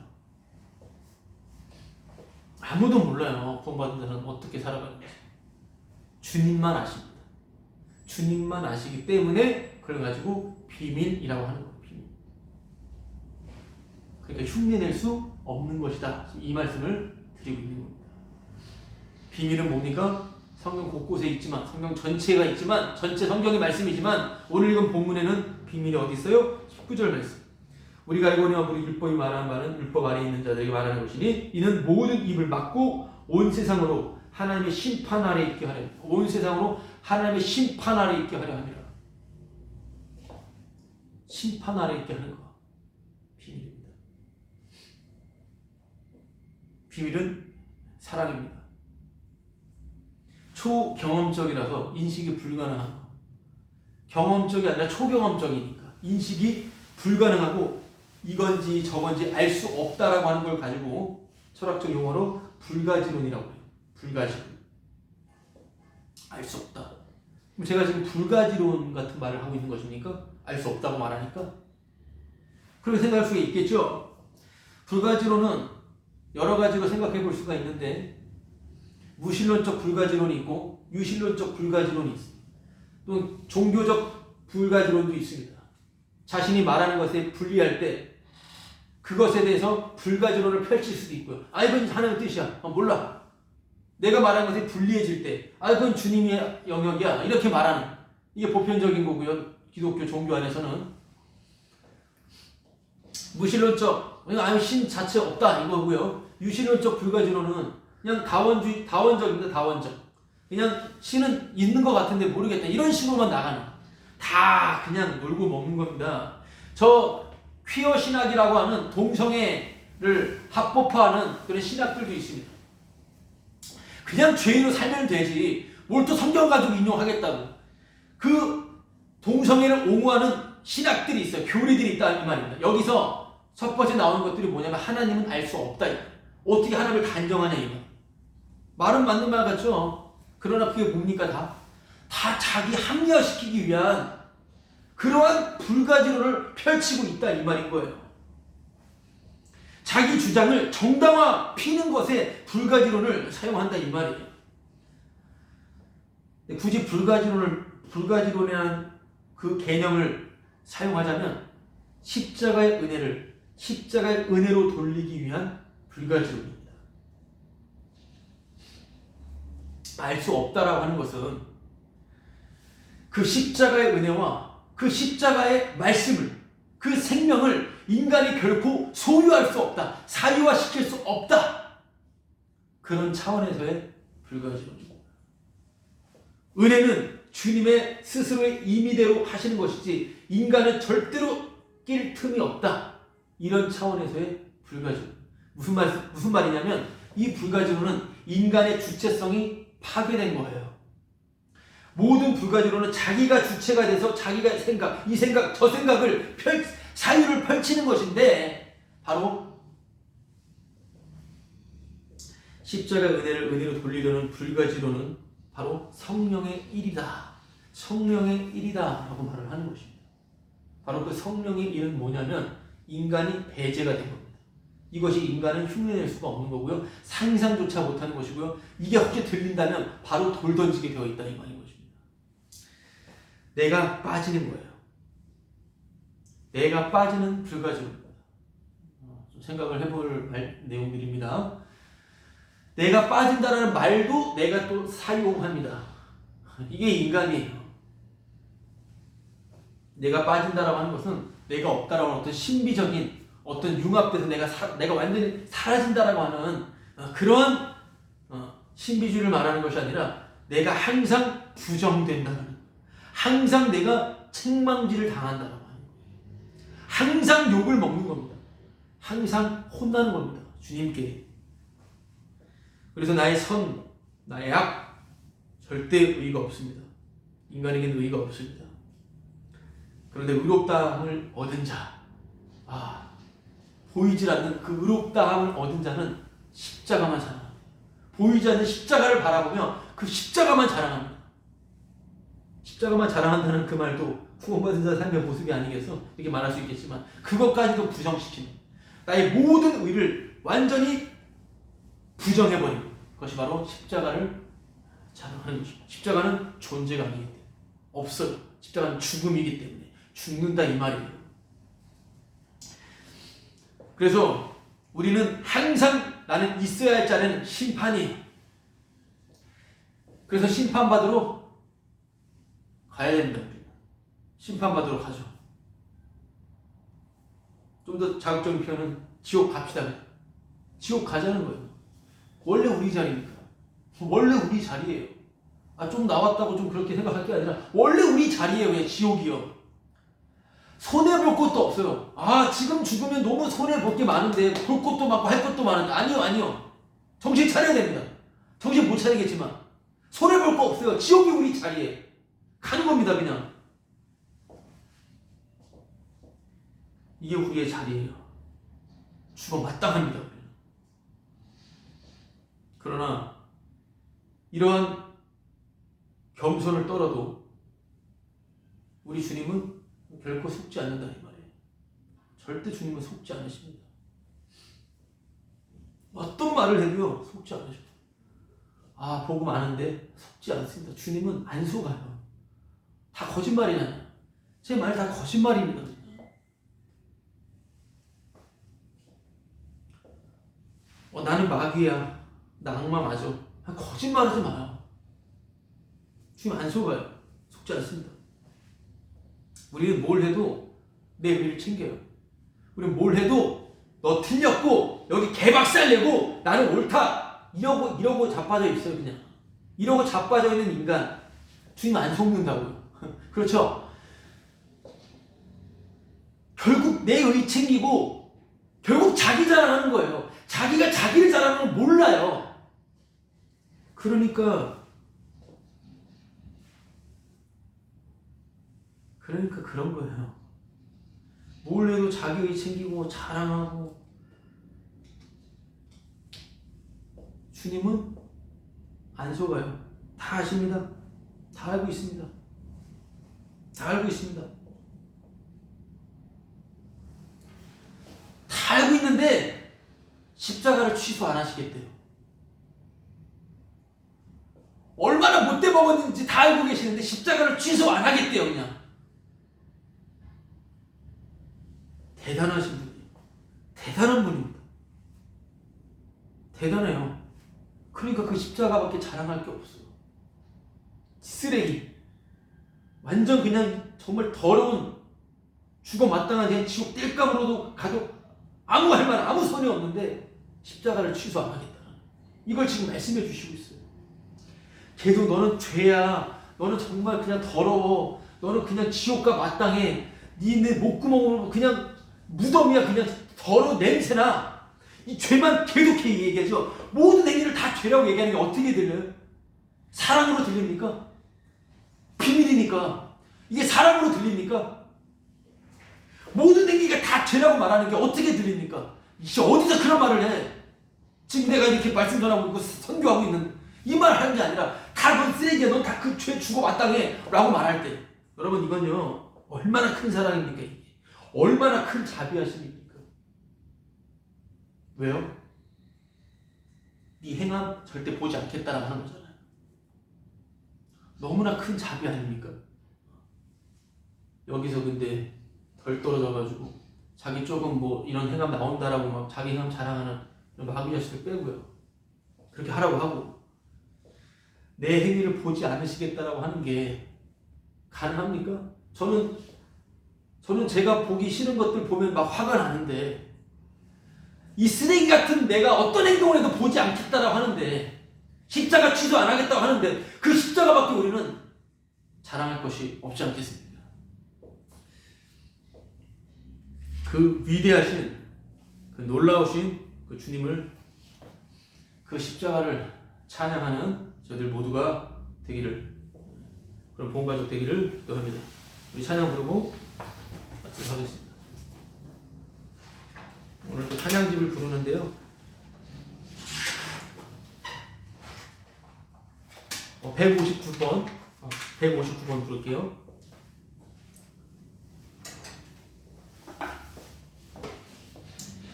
Speaker 2: 아무도 몰라요. 구원받은 자는 어떻게 살아가는지. 주님만 아십니다. 주님만 아시기 때문에 그걸 가지고 비밀이라고 하는 거예요. 비밀. 그러니까 흉내낼 수 없는 것이다. 이 말씀을 드리고 있는 겁니다. 비밀은 뭡니까? 성경 곳곳에 있지만, 성경 전체가 있지만, 전체 성경의 말씀이지만, 오늘 읽은 본문에는 비밀이 어디 있어요? 19절 말씀. 우리가 알거니와 우리 율법이 말하는 바는 율법 아래 있는 자들에게 말하는 것이니 이는 모든 입을 막고 온 세상으로 하나님의 심판 아래 있게 하려. 온 세상으로 하나님의 심판 아래 있게 하려 합니다. 심판 아래 있게 하는 거. 비밀입니다. 비밀은 사랑입니다. 초경험적이라서 인식이 불가능한 거. 경험적이 아니라 초경험적이니까 인식이 불가능하고 이건지 저건지 알 수 없다라고 하는 걸 가지고 철학적 용어로 불가지론이라고 해요. 불가지론. 알 수 없다. 그럼 제가 지금 불가지론 같은 말을 하고 있는 것입니까? 알 수 없다고 말하니까? 그렇게 생각할 수가 있겠죠? 불가지론은 여러 가지로 생각해 볼 수가 있는데 무신론적 불가지론이 있고 유신론적 불가지론이 있습니다. 또 종교적 불가지론도 있습니다. 자신이 말하는 것에 불리할 때 그것에 대해서 불가지론을 펼칠 수도 있고요. 아, 이건 하나님의 뜻이야. 몰라. 내가 말하는 것에 불리해질 때, 아, 그건 주님의 영역이야. 이렇게 말하는. 이게 보편적인 거고요. 기독교 종교 안에서는. 무신론적, 아유, 신 자체 없다. 이거고요. 유신론적 불가지론은 그냥 다원적입니다. 다원적. 그냥 신은 있는 것 같은데 모르겠다. 이런 식으로만 나가는. 다 그냥 놀고 먹는 겁니다. 저 퀴어 신학이라고 하는 동성애를 합법화하는 그런 신학들도 있습니다. 그냥 죄인으로 살면 되지 뭘 또 성경 가지고 인용하겠다고. 그 동성애를 옹호하는 신학들이 있어요. 교리들이 있다 이 말입니다. 여기서 첫 번째 나오는 것들이 뭐냐면 하나님은 알 수 없다. 어떻게 하나님을 단정하냐 이 말. 말은 맞는 말 같죠. 그러나 그게 뭡니까 다 자기 합리화시키기 위한 그러한 불가지론을 펼치고 있다 이 말인 거예요. 자기 주장을 정당화 피는 것에 불가지론을 사용한다 이 말이에요. 굳이 불가지론이라는 그 개념을 사용하자면 십자가의 은혜로 돌리기 위한 불가지론입니다. 알 수 없다라고 하는 것은 그 십자가의 은혜와 그 십자가의 말씀을, 그 생명을 인간이 결코 소유할 수 없다. 사유화시킬 수 없다. 그런 차원에서의 불가지론입니다. 은혜는 주님의 스스로의 임의대로 하시는 것이지 인간은 절대로 낄 틈이 없다. 이런 차원에서의 불가지론. 무슨 말이냐면 이 불가지론은 인간의 주체성이 파괴된 거예요. 모든 불가지론은 자기가 주체가 돼서 자기가 이 생각, 저 생각을 사유를 펼치는 것인데 바로 십자가 은혜로 돌리려는 불가지론은 바로 성령의 일이다. 성령의 일이다 라고 말을 하는 것입니다. 바로 그 성령의 일은 뭐냐면 인간이 배제가 된 겁니다. 이것이 인간은 흉내낼 수가 없는 거고요. 상상조차 못하는 것이고요. 이게 혹시 들린다면 바로 돌 던지게 되어 있다 이 말인 것입니다. 내가 빠지는 거예요. 내가 빠지는 불가지론입니다. 좀 생각을 해볼 내용들입니다. 내가 빠진다라는 말도 내가 또 사용합니다. 이게 인간이에요. 내가 빠진다라고 하는 것은 내가 없다라고 하는 어떤 신비적인 어떤 융합돼서 내가 완전히 사라진다라고 하는 그런 신비주의를 말하는 것이 아니라 내가 항상 부정된다는 거예요. 항상 내가 책망질을 당한다는 거예요. 항상 욕을 먹는 겁니다. 항상 혼나는 겁니다. 주님께. 그래서 나의 선, 나의 악 절대 의의가 없습니다. 인간에게는 의의가 없습니다. 그런데 의롭다함을 얻은 자, 보이질 않는 그 의롭다함을 얻은 자는 십자가만 자랑합니다. 보이지 않는 십자가를 바라보며 그 십자가만 자랑합니다. 십자가만 자랑한다는 그 말도 구원받은 자 삶의 모습이 아니겠어? 이렇게 말할 수 있겠지만 그것까지도 부정시키는, 나의 모든 의를 완전히 부정해버리는 것이 바로 십자가를 자랑하는 것입니다. 십자가는 존재가 아니기 때문에 없어요. 십자가는 죽음이기 때문에 죽는다 이 말이에요. 그래서 우리는 항상 나는 있어야 할 자는 심판이, 그래서 심판받으러 가야 됩니다. 심판받으러 가죠. 좀 더 자극적인 표현은 지옥 갑시다. 지옥 가자는 거예요. 원래 우리 자리니까. 원래 우리 자리예요. 좀 나왔다고 좀 그렇게 생각할 게 아니라 원래 우리 자리예요. 그냥 지옥이요. 손해볼 것도 없어요. 지금 죽으면 너무 손해볼 게 많은데 볼 것도 많고 할 것도 많은데 아니요. 정신 차려야 됩니다. 정신 못 차리겠지만 손해볼 거 없어요. 지옥이 우리 자리에 가는 겁니다. 그냥 이게 우리의 자리예요. 죽어 마땅합니다. 그러나 이러한 겸손을 떨어도 우리 주님은 결코 속지 않는다 이 말이에요. 절대 주님은 속지 않으십니다. 어떤 말을 해도요 속지 않으십니다. 복음 아는데 속지 않습니다. 주님은 안 속아요. 다 거짓말이잖아요. 제 말 다 거짓말입니다. 나는 마귀야. 나 악마 맞아. 거짓말하지 마요. 주님 안 속아요. 속지 않습니다. 우리는 뭘 해도 내 의를 챙겨요. 우리는 뭘 해도 너 틀렸고 여기 개박살 내고 나는 옳다 이러고 자빠져 있어요. 그냥 이러고 자빠져 있는 인간 주님 안 속는다고요. 그렇죠? 결국 내 의 챙기고 결국 자기 자랑하는 거예요. 자기가 자기를 자랑하는 걸 몰라요. 그러니까 그런 거예요. 뭘 해도 자기 의 챙기고 자랑하고. 주님은 안 속아요. 다 아십니다. 다 알고 있습니다. 다 알고 있습니다. 다 알고 있는데 십자가를 취소 안 하시겠대요. 얼마나 못돼 먹었는지 다 알고 계시는데 십자가를 취소 안 하겠대요. 그냥 대단하신 분이에요. 대단한 분입니다. 대단해요. 그러니까 그 십자가밖에 자랑할 게 없어요. 쓰레기. 완전 그냥 정말 더러운 죽어 마땅한 그냥 지옥 땔감으로도 가도 아무 할 말 아무 손이 없는데 십자가를 취소 안 하겠다. 이걸 지금 말씀해 주시고 있어요. 계속 너는 죄야. 너는 정말 그냥 더러워. 너는 그냥 지옥과 마땅해. 네 목구멍으로 그냥 무덤이야. 그냥 더러워 냄새나. 이 죄만 계속 얘기하죠. 모든 행위를 다 죄라고 얘기하는 게 어떻게 들려요? 사랑으로 들립니까? 비밀이니까. 이게 사랑으로 들립니까? 모든 행위가 다 죄라고 말하는 게 어떻게 들립니까? 이제 어디서 그런 말을 해? 지금 내가 이렇게 말씀 전하고 있고 선교하고 있는 이 말 하는 게 아니라 다 넌 쓰레기야. 넌 다 그 죄 주고 마땅해. 라고 말할 때 여러분 이건요 얼마나 큰 사랑입니까? 이게 얼마나 큰 자비하심입니까? 왜요? 네 행함 절대 보지 않겠다라고 하는 거잖아요. 너무나 큰 자비 아닙니까? 여기서 근데 덜 떨어져가지고 자기 조금 뭐 이런 행함 나온다라고 막 자기 행함 자랑하는 마귀 자식을 빼고요. 그렇게 하라고 하고 내 행위를 보지 않으시겠다라고 하는 게 가능합니까? 저는 제가 보기 싫은 것들 보면 막 화가 나는데 이 쓰레기 같은 내가 어떤 행동을 해도 보지 않겠다라고 하는데, 십자가 취소 안 하겠다고 하는데, 그 십자가밖에 우리는 자랑할 것이 없지 않겠습니까?
Speaker 1: 그 위대하신, 그 놀라우신 그 주님을, 그 십자가를 찬양하는 저희들 모두가 되기를, 그런 본가족 되기를 기도합니다. 우리 찬양 부르고 마치도록 하겠습니다. 오늘 또 찬양집을 부르는데요. 159번 부를게요.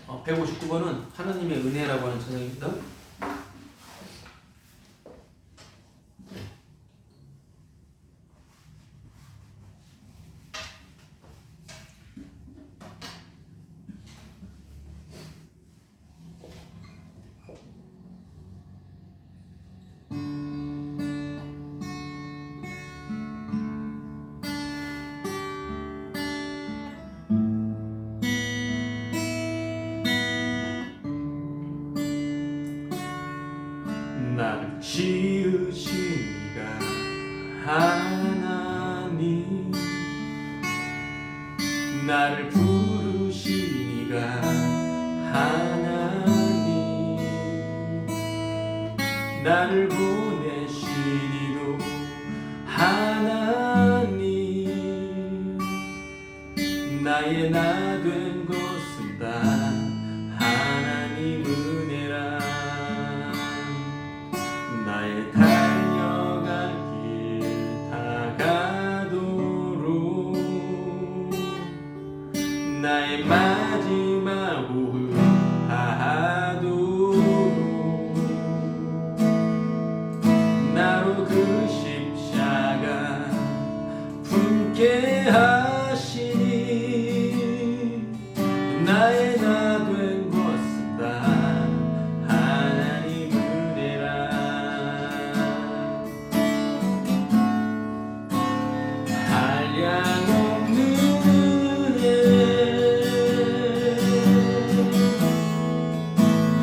Speaker 1: 159번은 하나님의 은혜라고 하는 찬양입니다. 나를 지으신 이가 하나님, 나를 부르신 이가 하나님, 나를 보내신 이도 하나님, 나의 나 된 것은 다 하나님 은혜라. 나의 달려갈 길 다가도록, 나의 마지막 호흡 다하도록, 나로 그 십자가 품게 하시니, 나의 나 된 것은 다 하나님 은혜라. 한량없는 은혜,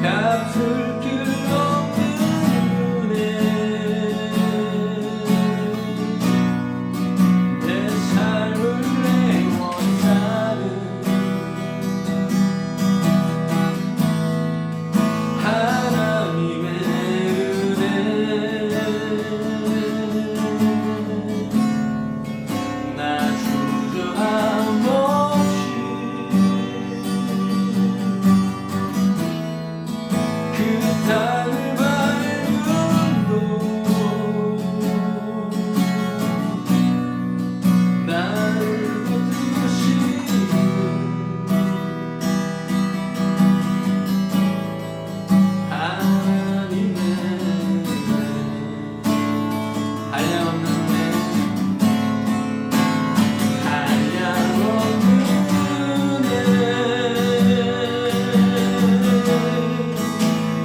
Speaker 1: 갚을 길 없는 은혜, 내 삶을 내워 사는 하나님의 은혜. 나 주저함 없이 그 땅을 밟음도, 나를 붙드시는 하나님의 한량없는 은혜, 한량없는 은혜,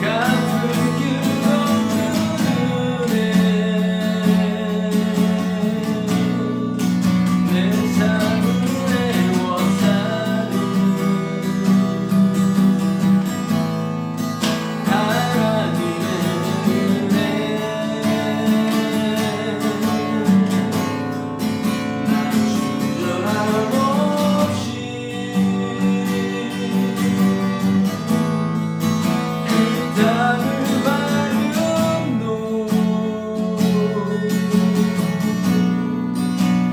Speaker 1: 갚을 길 없는 은혜, 내 삶을 내워 사는 하나님의 은혜. 나 주저함 없이 그 땅을 밟음도,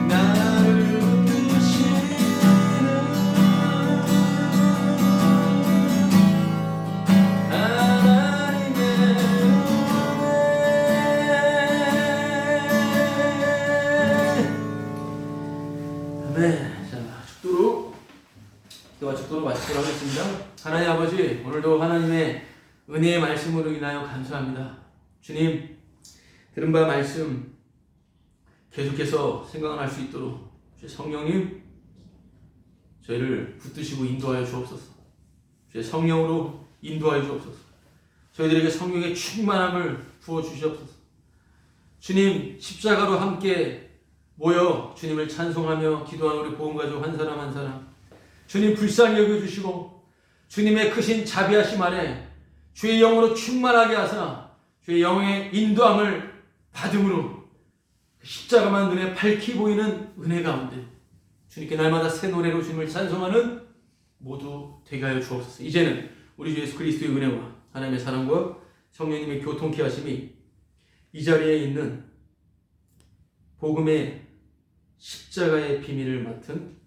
Speaker 1: 나를 붙드시는 하나님의 은혜. 네, 자, 축도로 마치도록 하겠습니다. 하나님 아버지, 오늘도 하나님의 은혜의 말씀으로 인하여 감사합니다. 주님, 들은 바 말씀 계속해서 생각할 수 있도록 주의 성령님 저희를 붙드시고 인도하여 주옵소서. 주의 성령으로 인도하여 주옵소서. 저희들에게 성령의 충만함을 부어 주시옵소서. 주님, 십자가로 함께 모여 주님을 찬송하며 기도하는 우리 보험가족 한 사람 한 사람 주님 불쌍히 여겨주시고,
Speaker 2: 주님의 크신 자비하심 안에 주의 영으로 충만하게 하사 주의 영의 인도함을 받음으로 십자가만 눈에 밝히 보이는 은혜 가운데 주님께 날마다 새 노래로 주님을 찬송하는 모두 되게 하여 주옵소서. 이제는 우리 주 예수 그리스도의 은혜와 하나님의 사랑과 성령님의 교통케 하심이 이 자리에 있는 복음의 십자가의 비밀을 맡은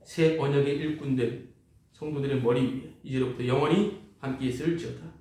Speaker 2: 새 언약의 일꾼들 성도들의 머리 위에 이제로부터 영원히 함께 있을지어다.